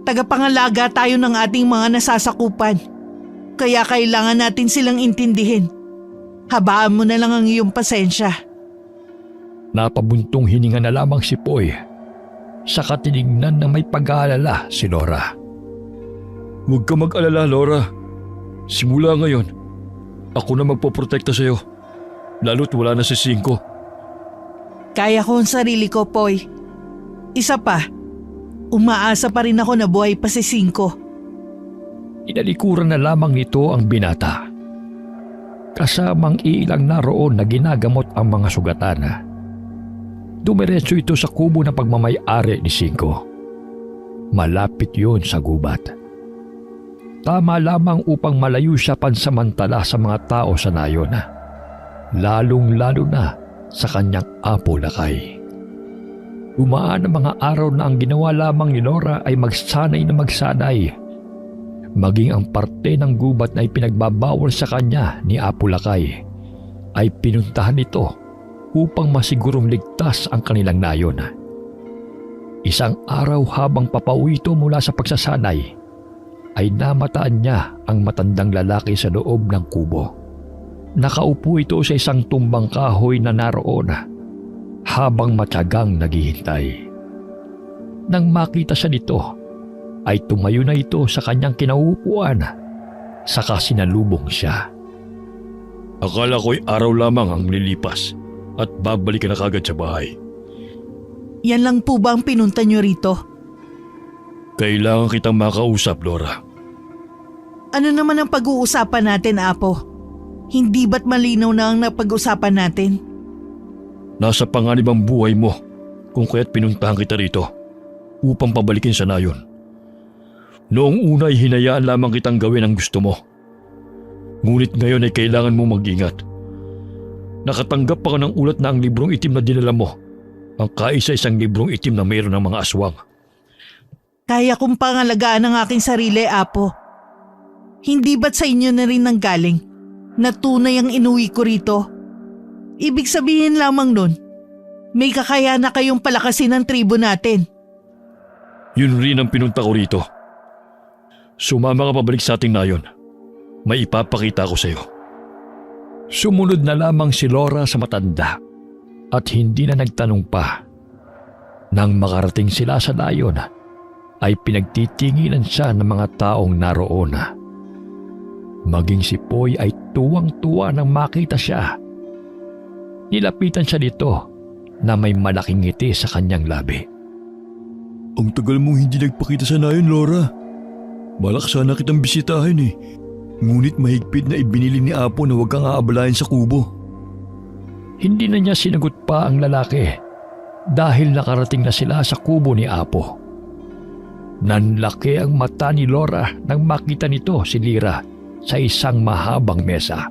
Tagapangalaga tayo ng ating mga nasasakupan. Kaya kailangan natin silang intindihin. Habaan mo na lang ang iyong pasensya. Napabuntong hininga na lamang si Poy. Saka tinignan na may pag-aalala si Laura. Huwag ka mag-alala, Laura. Simula ngayon, ako na magpoprotekta sa iyo. Lalo't wala na si Cinco. Kaya ko ang sarili ko, Poy. Isa pa, umaasa pa rin ako na buhay pa si Cinco. Inalikuran na lamang nito ang binata. Kasamang ilang naroon na ginagamot ang mga sugatan. Dumiretso ito sa kubo na pagmamay-ari ni Cinco. Malapit yun sa gubat. Tama lamang upang malayo siya pansamantala sa mga tao sa nayon. Lalong-lalo na sa kanyang apo Lakay. Dumaan ang mga araw na ang ginawa lamang ni Laura ay magsanay na magsanay. Maging ang parte ng gubat na ipinagbabawal sa kanya ni Apo Lakay ay pinuntahan nito upang masigurong ligtas ang kanilang nayon. Isang araw habang papauwi ito mula sa pagsasanay, ay namataan niya ang matandang lalaki sa loob ng kubo. Nakaupo ito sa isang tumbang kahoy na naroon habang matyagang naghihintay. Nang makita siya nito, ay tumayo na ito sa kanyang kinauupuan, saka sinalubong siya. Akala ko'y araw lamang ang lilipas at babalik ka na kagad sa bahay. Yan lang po ba ang pinunta niyo rito? Kailangan kitang makausap, Laura. Ano naman ang pag-uusapan natin, Apo? Hindi ba't malinaw na ang napag-usapan natin? Nasa panganib ang buhay mo kung kaya't pinuntahan kita rito upang pabalikin sa nayon. Noong una ay hinayaan lamang kitang gawin ang gusto mo. Ngunit ngayon ay kailangan mong mag-ingat. Nakatanggap ako ng ulat na ang librong itim na dinala mo ang kaisa-isang librong itim na mayroon ng mga aswang. Kaya kong pangalagaan ang aking sarili, Apo. Hindi ba't sa inyo na rin nanggaling na tunay ang inuwi ko rito? Ibig sabihin lamang nun, may kakayahan na kayong palakasin ang tribo natin. Yun rin ang pinunta ko rito. Sumama ka pabalik sa ating nayon. May ipapakita ko sa iyo. Sumunod na lamang si Laura sa matanda at hindi na nagtanong pa. Nang makarating sila sa nayon, ay pinagtitinginan siya ng mga taong naroon. Maging si Poy ay tuwang-tuwa nang makita siya. Nilapitan siya dito na may malaking ngiti sa kanyang labi. Ang tagal mong hindi nagpakita sa nayon, Laura. Balak sana kitang bisitahin eh. Ngunit mahigpit na ibinili ni Apo na huwag kang aabalahin sa kubo. Hindi na niya sinagot pa ang lalaki dahil nakarating na sila sa kubo ni Apo. Nanlaki ang mata ni Laura nang makita nito si Lyra sa isang mahabang mesa.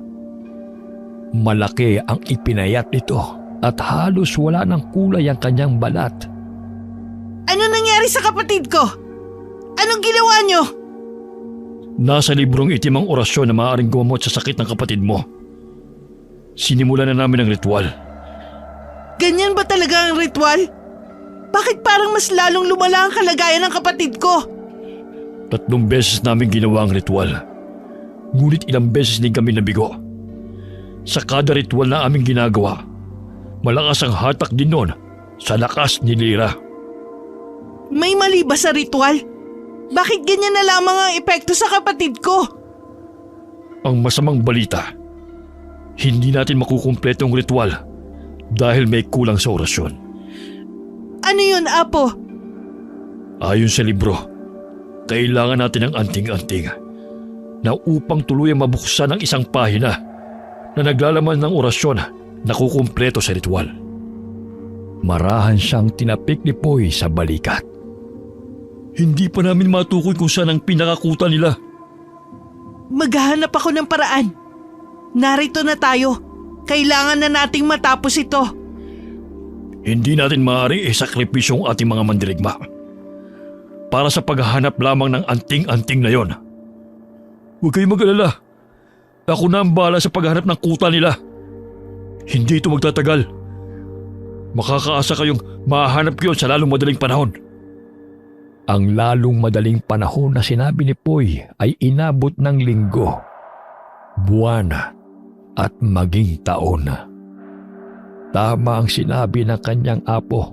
Malaki ang ipinayat nito at halos wala ng kulay ang kanyang balat. Ano nangyari sa kapatid ko? Anong ginawa niyo? Nasa librong itim ang orasyon na maaaring gumamot sa sakit ng kapatid mo. Sinimulan na namin ang ritual. Ganyan ba talaga ang ritual? Bakit parang mas lalong lumala ang kalagayan ng kapatid ko? 3 beses namin ginawa ang ritual. Ngunit ilang beses din kami nabigo. Sa kada ritual na aming ginagawa, malakas ang hatak din nun sa lakas ni Lyra. May mali ba sa ritual? Bakit ganyan na lamang ang epekto sa kapatid ko? Ang masamang balita, hindi natin makukumpleto ang ritual dahil may kulang sa orasyon. Ano yun, Apo? Ayon sa libro, Kailangan natin ng anting-anting na upang tuluyang mabuksan ang isang pahina na naglalaman ng orasyon na kukumpleto sa ritual. Marahan siyang tinapik ni Poy sa balikat. Hindi pa namin matukoy kung saan ang pinakakuta nila. Maghahanap ako ng paraan. Narito na tayo. Kailangan na nating matapos ito. Hindi natin maaaring isakripisyo ang ating mga mandirigma para sa paghahanap lamang ng anting-anting na yon. Huwag kayong mag-alala. Ako na ang bahala sa paghahanap ng kuta nila. Hindi ito magtatagal. Makakaasa kayong mahanap ko yun sa lalong madaling panahon. Ang lalong madaling panahon na sinabi ni Poy ay inabot ng linggo, buwan at maging taon. Tama ang sinabi ng kanyang apo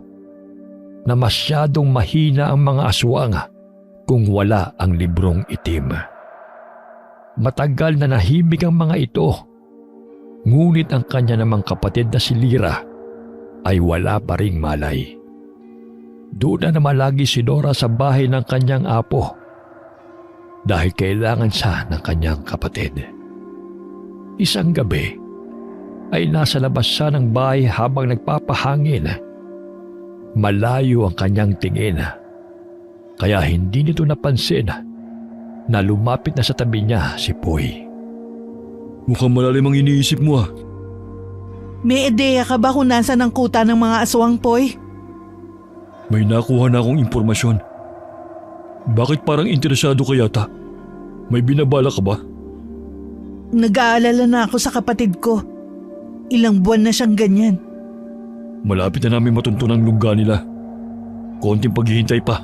na masyadong mahina ang mga aswang kung wala ang librong itim. Matagal na nahimik ang mga ito, ngunit ang kanya namang kapatid na si Lyra ay wala pa ring malay. Doon na naman lagi si Nora sa bahay ng kanyang apo dahil kailangan siya ng kanyang kapatid. Isang gabi ay nasa labas siya ng bahay habang nagpapahangin. Malayo ang kanyang tingin kaya hindi nito napansin na lumapit na sa tabi niya si Poy. Mukhang malalim ang iniisip mo ah. May ideya ka ba kung nasa ng kuta ng mga aswang, Poy? May nakuha na akong impormasyon. Bakit parang interesado ka yata? May binabala ka ba? Nag-aalala na ako sa kapatid ko. Ilang buwan na siyang ganyan. Malapit na namin matuntunan ang lungga nila. Konting paghihintay pa.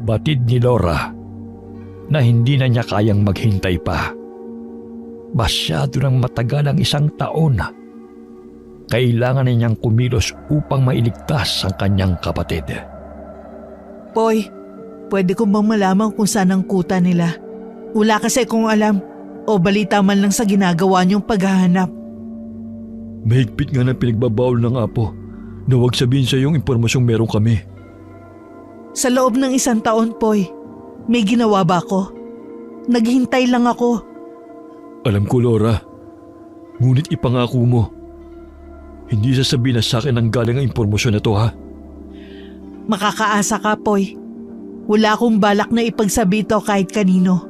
Batid ni Laura na hindi na niya kayang maghintay pa. Masyado nang matagal ang isang taon. Kailangan na niyang kumilos upang mailigtas ang kanyang kapatid. Poy, pwede ko bang malaman kung saan ang kuta nila? Wala kasi kung alam o balita man lang sa ginagawa niyong paghahanap. Mahigpit nga ng pinagbabawal ng apo na huwag sabihin sa iyong impormasyong meron kami. Sa loob ng 1 taon, Poy, may ginawa ba ako? Naghintay lang ako. Alam ko, Laura. Ngunit ipangako mo. Hindi sasabihin na sa akin ang galing ang impormasyon na to, ha? Makakaasa ka, Poy. Wala akong balak na ipagsabi ito kahit kanino.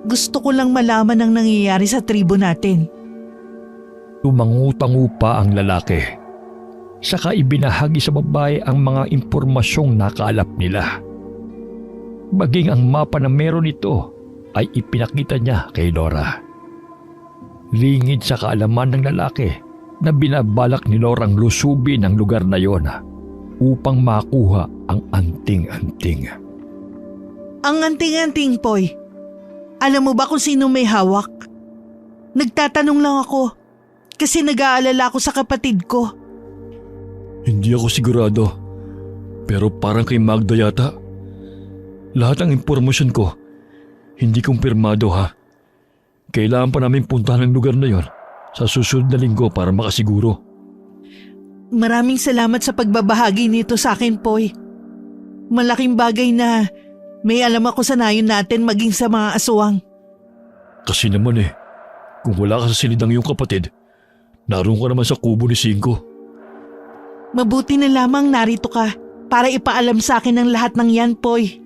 Gusto ko lang malaman ang nangyayari sa tribo natin. Tumangutango pa ang lalaki. Saka ibinahagi sa babae ang mga impormasyong nakalap nila. Maging ang mapa na meron ito ay ipinakita niya kay Laura. Lingid sa kaalaman ng lalaki na binabalak ni Laura ang lusubin ang lugar na yon upang makuha ang anting-anting. Ang anting-anting, Poy. Alam mo ba kung sino may hawak? Nagtatanong lang ako kasi nag-aalala ako sa kapatid ko. Hindi ako sigurado. Pero parang kay Magda yata. Lahat ng impormasyon ko, hindi kumpirmado ha. Kailangan pa namin puntahan ang lugar na yon sa susunod na linggo para makasiguro. Maraming salamat sa pagbabahagi nito sa akin, Poy. Malaking bagay na may alam ako sa nayon natin maging sa mga aswang. Kasi naman kung wala ka sa silid ng iyong kapatid, naroon ka naman sa kubo ni Cinco. Mabuti na lamang narito ka para ipaalam sa akin ang lahat ng yan, Poy.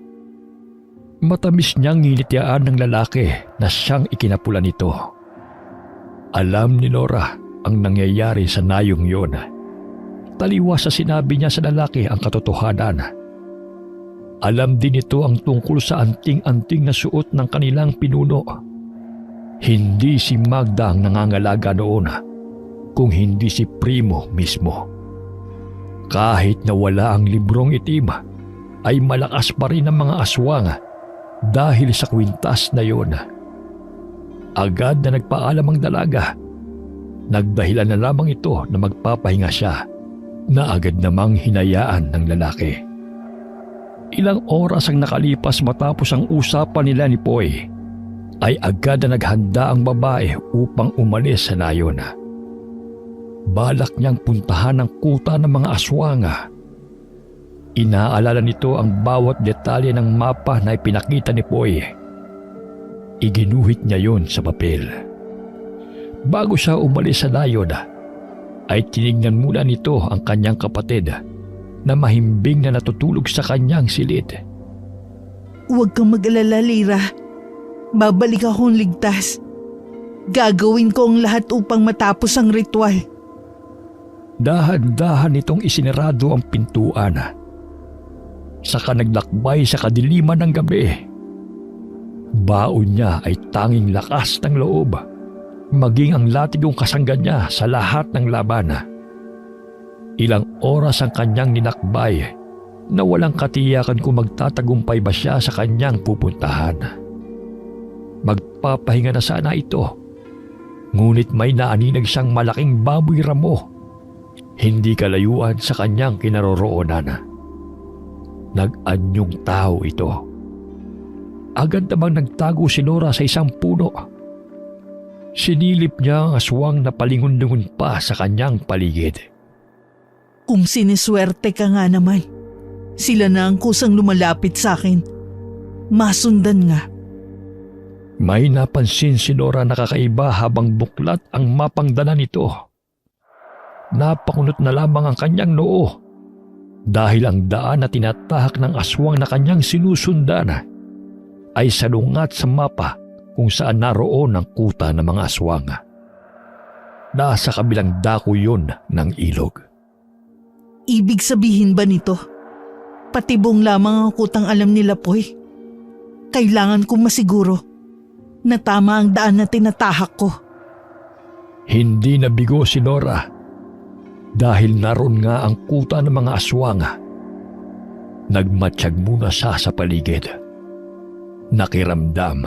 Matamis niyang nginityaan ng lalaki na siyang ikinapula nito. Alam ni Laura ang nangyayari sa nayong yon. Taliwas sa sinabi niya sa lalaki ang katotohanan. Alam din ito ang tungkol sa anting-anting na suot ng kanilang pinuno. Hindi si Magda ang nangangalaga noon, kung hindi si Primo mismo. Kahit na wala ang librong itim, ay malakas pa rin ang mga aswang dahil sa kwintas na yon. Agad na nagpaalam ang dalaga. Nagdahilan na lamang ito na magpapahinga siya, na agad namang hinayaan ng lalaki. Ilang oras ang nakalipas matapos ang usapan nila ni Poy, ay agad na naghanda ang babae upang umalis sa nayon. Balak niyang puntahan ang kuta ng mga aswang. Inaalala nito ang bawat detalye ng mapa na ipinakita ni Poy. Iginuhit niya yon sa papel. Bago siya umalis sa layon, ay tinignan muna nito ang kanyang kapatid na mahimbing na natutulog sa kanyang silid. Huwag kang mag-alala, Lira. Babalik akong ligtas. Gagawin ko ang lahat upang matapos ang ritual. Dahan-dahan nitong isinarado ang pintuan. Saka naglakbay sa kadiliman ng gabi. Baon niya ay tanging lakas ng loob, maging ang latigong kasangga niya sa lahat ng laban. Ilang oras ang kanyang ninakbay na walang katiyakan kung magtatagumpay ba siya sa kanyang pupuntahan. Magpapahinga na sana ito, ngunit may naaninag siyang malaking baboy ramo, hindi kalayuan sa kanyang kinaroroonan. Nag-anyong tao ito. Agad namang nagtago si Nora sa isang puno. Sinilip niya ang aswang na palingon-lingon pa sa kanyang paligid. Kung siniswerte ka nga naman, sila na ang kusang lumalapit sa akin. Masundan nga. May napansin si Nora na kakaiba habang buklat ang mapang dala nito. Napakunot na lamang ang kanyang noo dahil ang daan na tinatahak ng aswang na kanyang sinusundan ay salungat sa mapa kung saan naroon ang kuta ng mga aswang. Nasa kabilang dako yun ng ilog. Ibig sabihin ba nito? Patibong lamang ang kutang alam nila, Poy. Kailangan kong masiguro na tama ang daan na tinatahak ko. Hindi nabigo si Nora dahil naroon nga ang kuta ng mga aswang. Nagmatsyag muna siya sa paligid. Nakiramdam.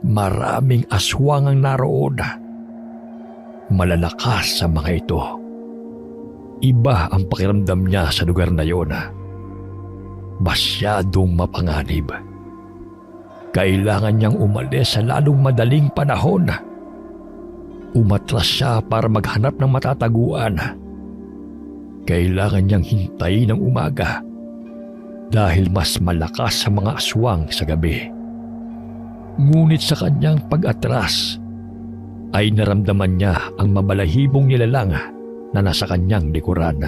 Maraming aswang ang naroon. Malalakas sa mga ito. Iba ang pakiramdam niya sa lugar na yon. Masyadong mapanganib. Kailangan niyang umalis sa lalong madaling panahon. Umatras siya para maghanap ng matataguan. Kailangan niyang hintayin ang umaga dahil mas malakas sa mga aswang sa gabi. Ngunit sa kanyang pag-atras ay naramdaman niya ang mabalahibong nilalang na nasa kanyang likuran.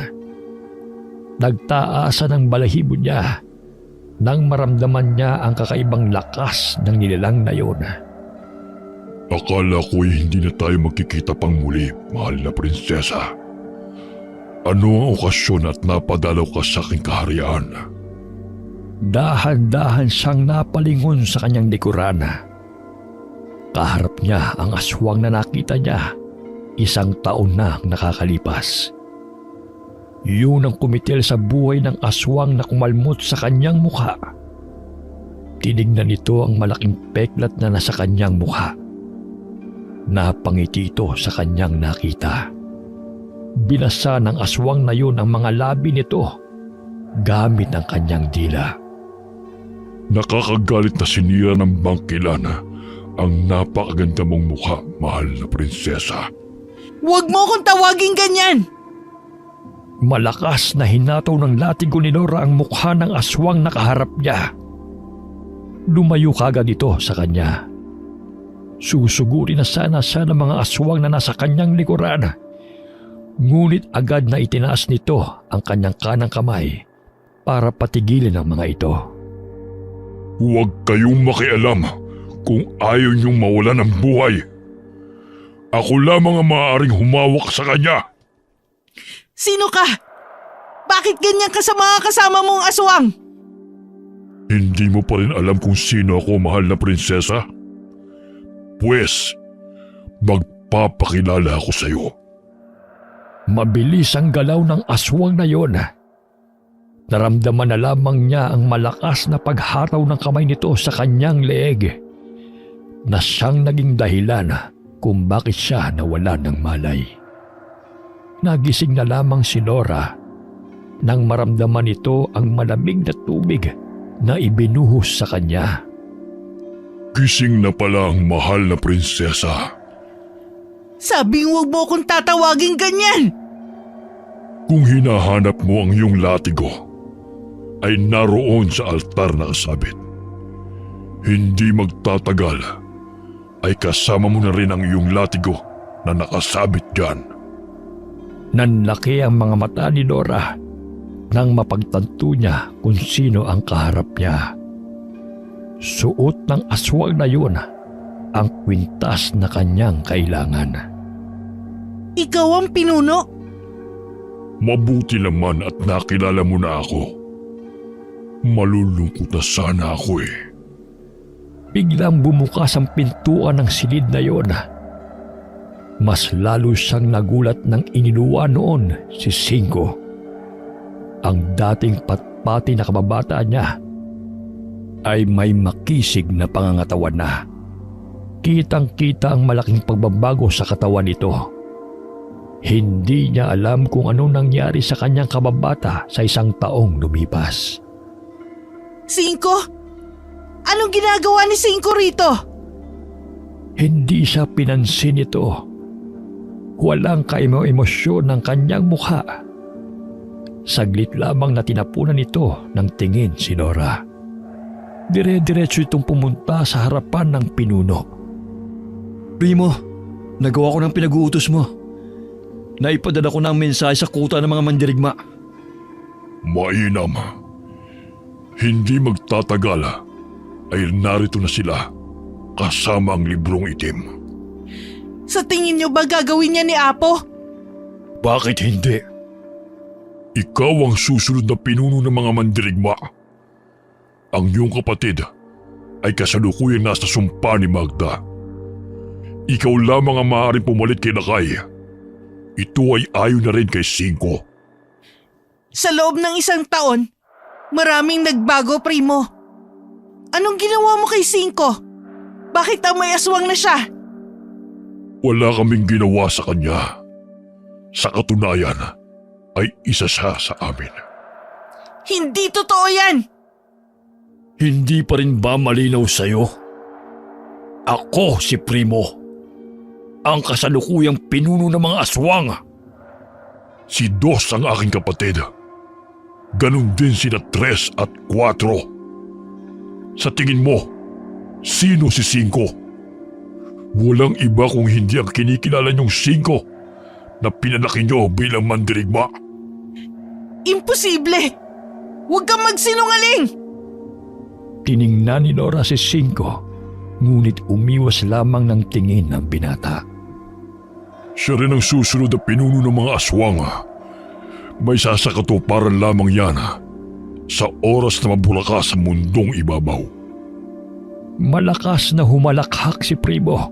Nagtaasan ang balahibo niya nang maramdaman niya ang kakaibang lakas ng nilalang na yun. Akala ko'y hindi na tayo magkikita pang muli, mahal na prinsesa. Ano ang okasyon at napadalaw ka sa aking kaharian? Dahan-dahan siyang napalingon sa kanyang likuran. Kaharap niya ang aswang na nakita niya 1 taon na nakakalipas. Yun ang kumitil sa buhay ng aswang na kumalmot sa kanyang mukha. Tinignan nito ang malaking peklat na nasa kanyang mukha. Napangiti ito sa kanyang nakita. Binasa ng aswang na yun ang mga labi nito gamit ang kanyang dila. Nakakagalit na sinira ng bangkilan ang napakaganda mong mukha, mahal na prinsesa. Huwag mo akong tawaging ganyan! Malakas na hinataw ng latigo ni Nora ang mukha ng aswang na kaharap niya. Lumayo kagad ito sa kanya. Susugurin na sana siya ng mga aswang na nasa kanyang likuran. Ngunit agad na itinaas nito ang kanyang kanang kamay para patigilin ang mga ito. Huwag kayong makialam kung ayaw niyong mawalan ng buhay. Ako lamang ang maaaring humawak sa kanya. Sino ka? Bakit ganyan ka sa mga kasama mong aswang? Hindi mo pa rin alam kung sino ako, mahal na prinsesa? Pwes, magpapakilala ako sa iyo. Mabilis ang galaw ng aswang na yon. Naramdaman na lamang niya ang malakas na paghataw ng kamay nito sa kanyang leeg na siyang naging dahilan kung bakit siya nawala ng malay. Nagising na lamang si Nora nang maramdaman ito ang malamig na tubig na ibinuhos sa kanya. Gising na pala ang mahal na prinsesa. Sabing huwag mo akong tatawaging ganyan! Kung hinahanap mo ang iyong latigo, ay naroon sa altar na kasabit. Hindi magtatagal ay kasama mo na rin ang iyong latigo na nakasabit dyan. Nanlaki ang mga mata ni Nora nang mapagtanto niya kung sino ang kaharap niya. Suot ng aswang na yun ang kwintas na kanyang kailangan. Ikaw ang pinuno? Mabuti naman at nakilala mo na ako. Malulungkot na sana ako eh. Biglang bumukas ang pintuan ng silid na yon. Mas lalo siyang nagulat nang iniluwa noon si Cinco. Ang dating patpati na kababata niya ay may makisig na pangangatawan na. Kitang-kita ang malaking pagbabago sa katawan nito. Hindi niya alam kung anong nangyari sa kanyang kababata sa 1 taong lumipas. Cinco? Anong ginagawa ni Cinco rito? Hindi siya pinansin ito. Walang kaimo-emosyon ng kanyang mukha. Saglit lamang na tinapunan ito ng tingin si Nora. Dire-diretso itong pumunta sa harapan ng pinuno. Primo, nagawa ko ng pinag-uutos mo. Naipadala ko ng mensahe sa kuta ng mga mandirigma. Mainam. Hindi magtatagal ay narito na sila kasama ang librong itim. Sa tingin niyo ba gagawin niya ni Apo? Bakit hindi? Ikaw ang susunod na pinuno ng mga mandirigma. Ang iyong kapatid ay kasalukuyang nasa sumpa ni Magda. Ikaw lamang ang maaaring pumalit kay Lakay. Ito ay ayon na rin kay Cinco. Sa loob ng 1 taon, maraming nagbago, Primo. Anong ginawa mo kay Cinco? Bakit may aswang na siya? Wala kaming ginawa sa kanya. Sa katunayan, ay isa siya sa amin. Hindi totoo yan! Hindi pa rin ba malinaw sa'yo? Ako si Primo, ang kasalukuyang pinuno ng mga aswang. Si Dos ang aking kapatid. Ganon din sina 3 at 4. Sa tingin mo, sino si Cinco? Walang iba kung hindi ang kinikilala niyong Cinco na pinalaki niyo bilang mandirigma. Imposible! Huwag kang magsinungaling! Tiningnan ni Nora si Cinco, ngunit umiwas lamang ng tingin ng binata. Siya rin ang susunod na pinuno ng mga aswang. May sasakatuparan lamang yan sa oras na mabulaka sa mundong ibabaw. Malakas na humalakhak si Primo.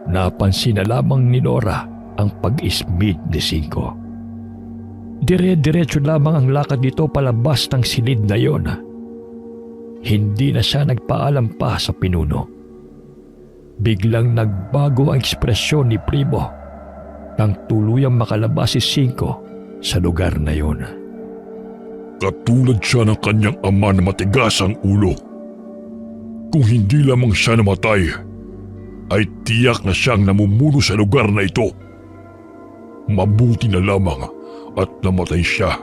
Napansin na lamang ni Nora ang pag-ismid ni Cinco. Dire-diretso lamang ang lakad nito palabas ng silid na yon. Hindi na siya nagpaalam pa sa pinuno. Biglang nagbago ang ekspresyon ni Primo nang tuluyang makalabas si Cinco sa lugar na yon. Katulad siya ng kanyang ama na matigas ang ulo. Kung hindi lamang siya namatay, ay tiyak na siyang namumuno sa lugar na ito. Mabuti na lamang at namatay siya.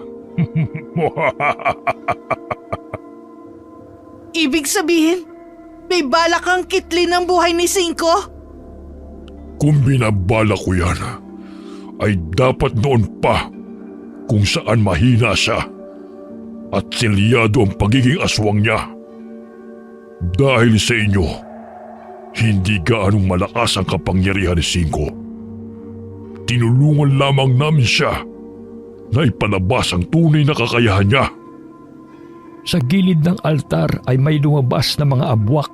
Ibig sabihin, may balak kang kitlin ang buhay ni Cinco? Kung binabala ko yan, ay dapat noon pa kung saan mahina siya at selyado ang pagiging aswang niya. Dahil sa inyo, hindi gaanong malakas ang kapangyarihan ni Cinco. Tinulungan lamang namin siya na ipalabas ang tunay na kakayahan niya. Sa gilid ng altar ay may lumabas na mga abwak.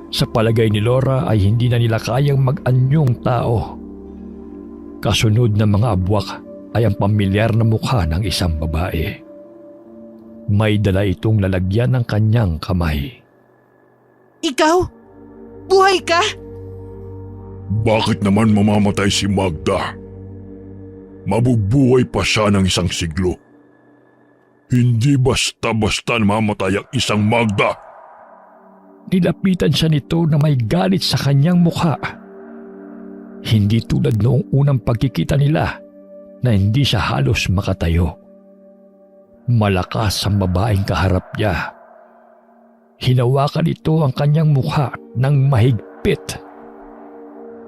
Sa palagay ni Laura ay hindi na nila kayang mag-anyong tao. Kasunod ng mga abwak ay ang pamilyar na mukha ng isang babae. May dala itong lalagyan ng kanyang kamay. Ikaw? Buhay ka? Bakit naman mamamatay si Magda? Mabubuhay pa siya ng 1 siglo. Hindi basta-basta namamatay ang isang Magda. Nilapitan siya nito na may galit sa kanyang mukha. Hindi tulad noong unang pagkikita nila na hindi siya halos makatayo. Malakas ang babaeng kaharap niya. Hinawakan ito ang kanyang mukha ng mahigpit.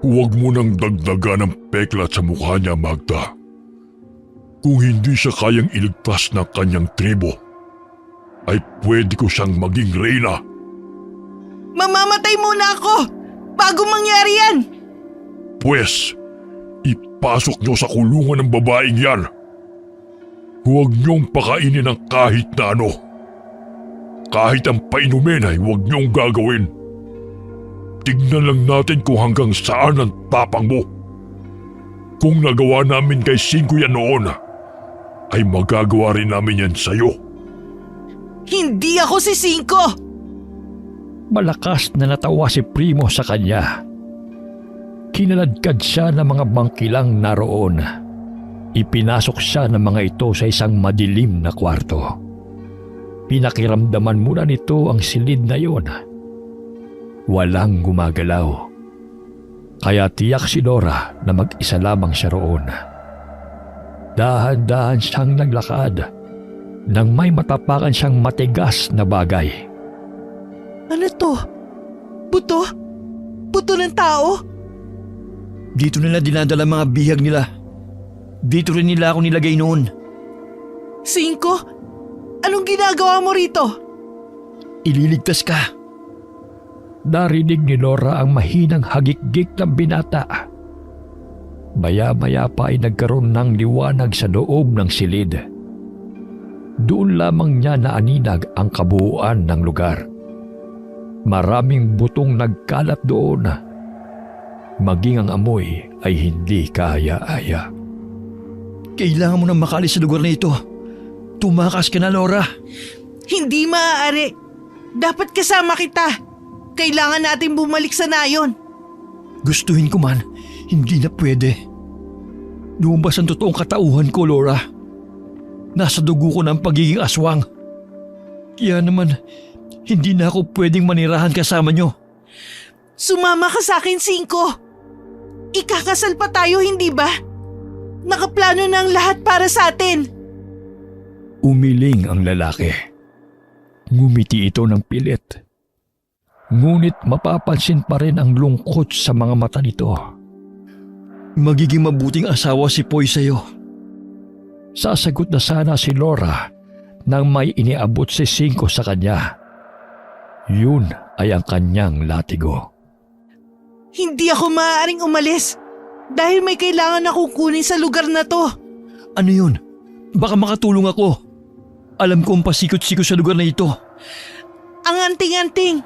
Huwag mo nang dagdagan ng peklat sa mukha niya, Magda. Kung hindi siya kayang iligtas ng kanyang tribo, ay pwede ko siyang maging reyna. Mamamatay muna ako bago mangyari yan! Pwes, ipasok niyo sa kulungan ng babaeng yan. Huwag niyong pakainin ng kahit na ano. Kahit ang painumin ay huwag niyong gagawin. Tignan lang natin kung hanggang saan ang tapang mo. Kung nagawa namin kay Cinco yan noon, ay magagawa rin namin yan sa'yo. Hindi ako si Cinco! Malakas na natawa si Primo sa kanya. Kinaladkad siya ng mga bangkilang naroon. Ipinasok siya ng mga ito sa isang madilim na kwarto. Pinakiramdaman muna nito ang silid na iyon. Walang gumagalaw. Kaya tiyak si Nora na mag-isa lamang siya roon. Dahan-dahan siyang naglakad nang may matapakan siyang matigas na bagay. Ano to? Buto? Buto ng tao? Dito nila dinadala mga bihag nila. Dito rin nila ako nilagay noon. Cinco? Anong ginagawa mo rito? Ililigtas ka. Narinig ni Nora ang mahinang hagik-gik ng binata. Maya-maya pa ay nagkaroon ng liwanag sa loob ng silid. Doon lamang niya naaninag ang kabuuan ng lugar. Maraming butong nagkalat doon. Maging ang amoy ay hindi kaaya-aya. Kailangan mo nang makalis sa lugar na ito. Tumakas ka na, Nora. Hindi maaari. Dapat kasama kita. Kailangan natin bumalik sa nayon. Gustuhin ko man, hindi na pwede. Lumabas ang totoong katauhan ko, Laura. Nasa dugo ko na ang pagiging aswang. Kaya naman, hindi na ako pwedeng manirahan kasama nyo. Sumama ka sa akin, Cinco. Ikakasal pa tayo, hindi ba? Nakaplano na ang lahat para sa atin. Umiling ang lalaki. Ngumiti ito ng pilit. Ngunit mapapansin pa rin ang lungkot sa mga mata nito. Magiging mabuting asawa si Poy sa'yo. Sasagot na sana si Laura nang may iniabot si Cinco sa kanya. Yun ay ang kanyang latigo. Hindi ako maaaring umalis dahil may kailangan akong kunin sa lugar na to. Ano yun? Baka makatulong ako. Alam ko ang pasikot-sikot sa lugar na ito. Ang anting-anting.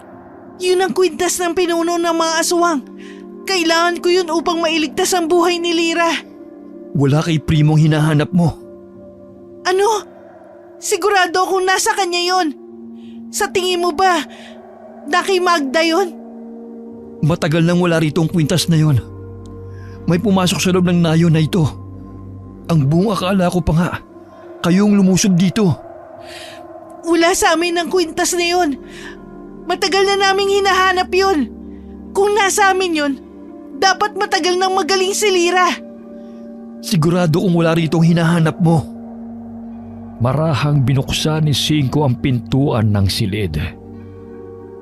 Yun ang kwintas ng pinuno ng mga aswang. Kailangan ko yun upang mailigtas ang buhay ni Lyra. Wala kay Primong hinahanap mo. Ano? Sigurado akong nasa kanya yon. Sa tingin mo ba, na kay Magda yon? Matagal nang wala rito ang kwintas na yon. May pumasok sa loob ng nayon na ito. Ang buong akala ko pa nga, kayong lumusob dito. Wala sa amin ang kwintas na yon. Matagal na naming hinahanap yon. Kung nasa amin yon, dapat matagal nang magaling si Lyra. Sigurado kung wala rito ang hinahanap mo. Marahang binuksan ni Cinco ang pintuan ng silid.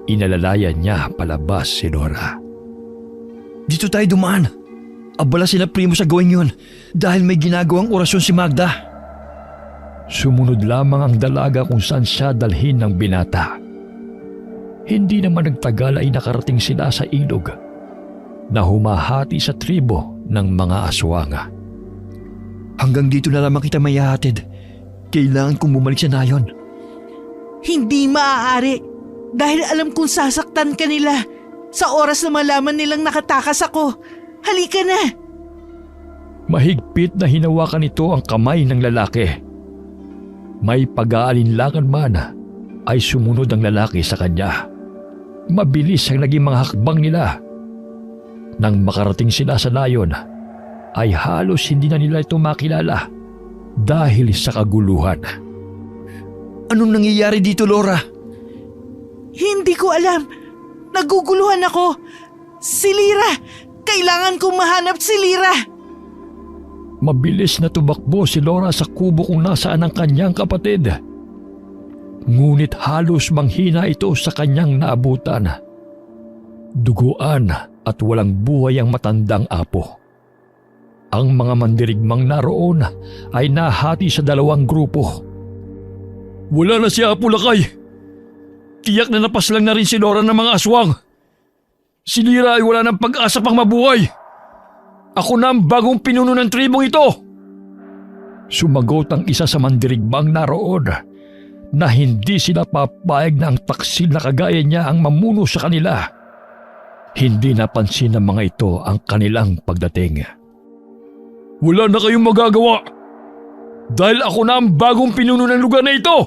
Inalalayan niya palabas si Nora. Dito tayo dumaan. Abala sina Primo sa gawin yun dahil may ginagawang orasyon si Magda. Sumunod lamang ang dalaga kung saan siya dalhin ng binata. Hindi naman nagtagal ay nakarating sila sa ilog na humahati sa tribo ng mga aswanga. Hanggang dito na lamang kita mayahatid. Kailangan kong bumalik sa nayon. Hindi maaari dahil alam kong sasaktan ka nila sa oras na malaman nilang nakatakas ako. Halika na! Mahigpit na hinawakan nito ang kamay ng lalaki. May pag-aalinlangan man ay sumunod ang lalaki sa kanya. Mabilis ang naging mga hakbang nila. Nang makarating sila sa nayon, ay halos hindi na nila ito makilala dahil sa kaguluhan. Anong nangyayari dito, Laura? Hindi ko alam. Naguguluhan ako. Si Lyra! Kailangan kong mahanap si Lyra! Mabilis na tumakbo si Laura sa kubo kung nasaan ang kanyang kapatid. Ngunit halos manghina ito sa kanyang naabutan. Duguan at walang buhay ang matandang apo. Ang mga mandirigmang naroon ay nahati sa dalawang grupo. Wala na si Apo Lakay. Tiyak na napaslang na rin si Laura ng mga aswang. Si Lyra ay wala ng pag-asa pang mabuhay. Ako na ang bagong pinuno ng tribong ito. Sumagot ang isa sa mandirigmang naroon na hindi sila papayag na ang taksil na kagaya niya ang mamuno sa kanila. Hindi napansin ng mga ito ang kanilang pagdating. Wala na kayong magagawa dahil ako na ang bagong pinuno ng lugar na ito.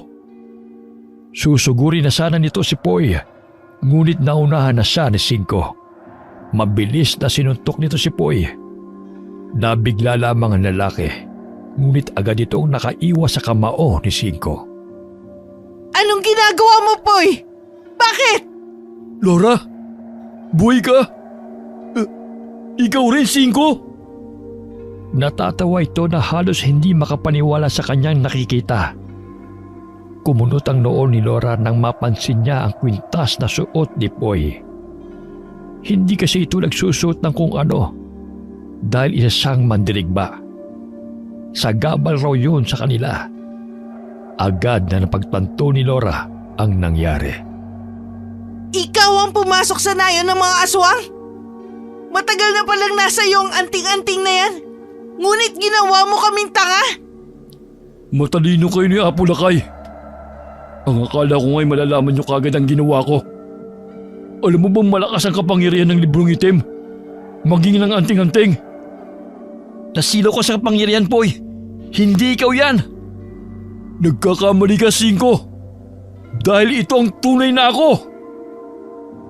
Susuguri na sana nito si Poy, ngunit naunahan na siya ni Cinco. Mabilis na sinuntok nito si Poy. Nabigla lamang ang lalaki, ngunit agad itong nakaiwas sa kamao ni Cinco. Anong ginagawa mo, Poy? Bakit? Laura? Buhay ka? Ikaw rin, Cinco? Natatawa ito na halos hindi makapaniwala sa kanyang nakikita. Kumunot ang noo ni Laura nang mapansin niya ang kwintas na suot ni Poy. Hindi kasi ito nagsusuot ng kung ano dahil isa siyang mandirigma. Sagabal raw yun sa kanila. Agad na napagtanto ni Laura ang nangyari. Ikaw ang pumasok sa nayon ng mga aswang? Matagal na palang nasa iyong anting-anting na yan. Ngunit ginawa mo kaming tanga. Matalino kayo ni Apo Lakay. Ang akala ko nga'y malalaman niyo kagad ang ginawa ko. Alam mo bang malakas ang kapangyarihan ng librong itim? Maging ng anting-anting. Nasilo ko sa kapangyarihan, Poy. Hindi ikaw yan. Nagkakamali ka, Cinco. Dahil ito ang tunay na ako.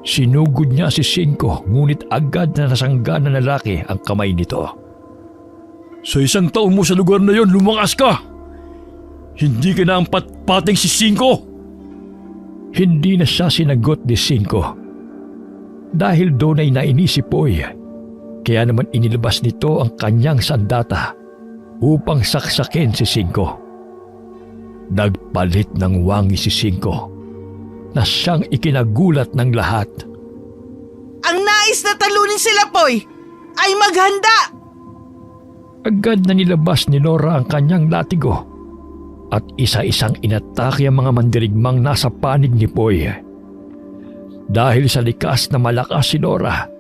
Sinugod niya si Cinco, ngunit agad na nasangga ng lalaki ang kamay nito. Sa isang taon mo sa lugar na yon, lumakas ka. Hindi ka na ang patpating si Cinco. Hindi na siya sinagot ni Cinco. Dahil doon ay nainis si Poy. Kaya naman inilabas nito ang kanyang sandata upang saksakin si Cinco. Nagpalit ng wangi si Cinco na siyang ikinagulat ng lahat. Ang nais na talunin sila, Poy, ay maghanda! Agad na nilabas ni Laura ang kanyang latigo at isa-isang inatake ang mga mandirigmang nasa panig ni Poy. Dahil sa likas na malakas si Laura,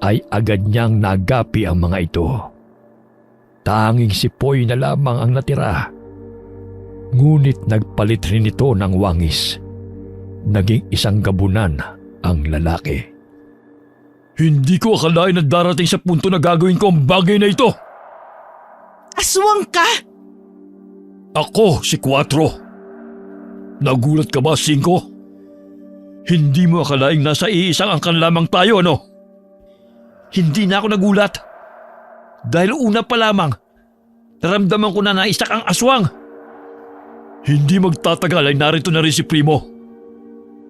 ay agad niyang nagapi ang mga ito. Tanging si Poy na lamang ang natira. Ngunit nagpalit rin ito ng wangis. Naging isang gabunan ang lalaki. Hindi ko akalain na darating sa punto na gagawin ko ang bagay na ito. Aswang ka? Ako si Quatro. Nagulat ka ba, Cinco? Hindi mo akalaing nasa iisang angkan lamang tayo, ano? Hindi na ako nagulat. Dahil una pa lamang, naramdaman ko na naisak ang aswang. Hindi magtatagal ay narito na rin si Primo.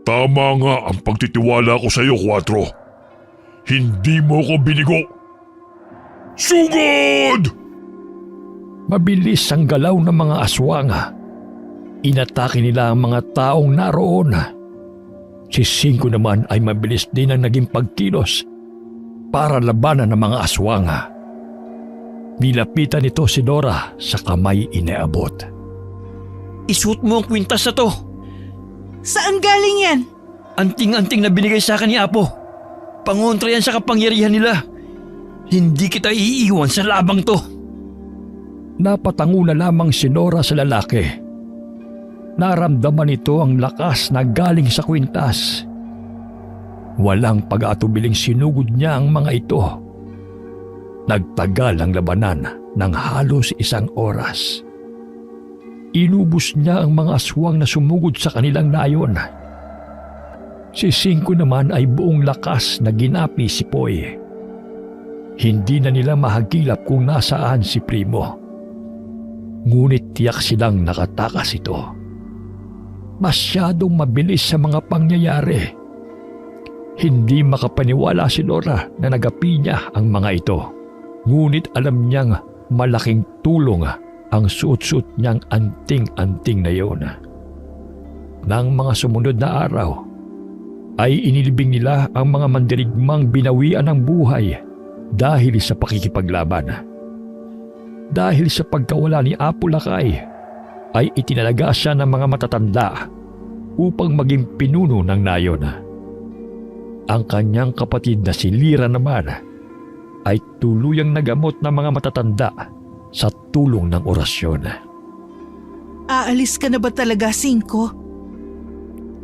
Tama nga ang pagtitiwala ko sa iyo, Quatro. Hindi mo ko binigo. Sugod! Mabilis ang galaw ng mga aswang. Inatake nila ang mga taong naroon. Si Cinco naman ay mabilis din ang naging pagkilos para labanan ng mga aswang. Nilapitan nito si Laura sa kamay inaabot. Isuot mo ang kwintas na to. Saan galing yan? Anting-anting na binigay sa akin ni Apo. Pangontra yan sa kapangyarihan nila. Hindi kita iiwan sa labang to. Napatango na lamang si Laura sa lalaki. Naramdaman nito ang lakas na galing sa kwintas. Walang pag-atubiling sinugod niya ang mga ito. Nagtagal ang labanan ng halos 1 oras. Inubos niya ang mga aswang na sumugod sa kanilang nayon. Si Cinco naman ay buong lakas na ginapi si Poy. Hindi na nila mahagilap kung nasaan si Primo. Ngunit tiyak silang nakatakas ito. Masyadong mabilis sa mga pangyayari. Hindi makapaniwala si Laura na nagapi niya ang mga ito. Ngunit alam niyang malaking tulong ang suot-suot niyang anting-anting na iyon. Nang mga sumunod na araw, ay inilibing nila ang mga mandirigmang binawian ng buhay dahil sa pakikipaglaban. Dahil sa pagkawala ni Apo Lakay, ay itinalaga siya ng mga matatanda upang maging pinuno ng nayon. Ang kanyang kapatid na si Lira naman ay tuluyang nagamot ng mga matatanda sa tulong ng orasyon. Aalis ka na ba talaga, Cinco?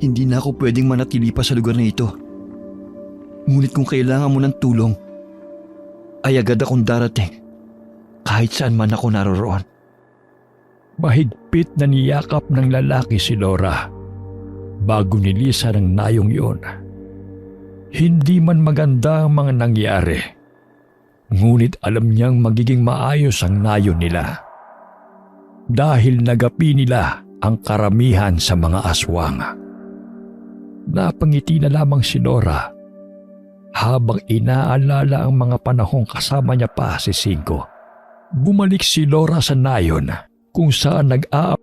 Hindi na ako pwedeng manatili pa sa lugar na ito. Ngunit kung kailangan mo ng tulong, ay agad akong darating kahit saan man ako naroroon. Mahigpit na niyakap ng lalaki si Laura bago nilisa ng nayong iyon. Hindi man maganda ang mga nangyari, ngunit alam niyang magiging maayos ang nayon nila dahil nagapi nila ang karamihan sa mga aswang. Napangiti na lamang si Laura habang inaalala ang mga panahong kasama niya pa si Cinco. Bumalik si Laura sa nayon kung saan nag-aap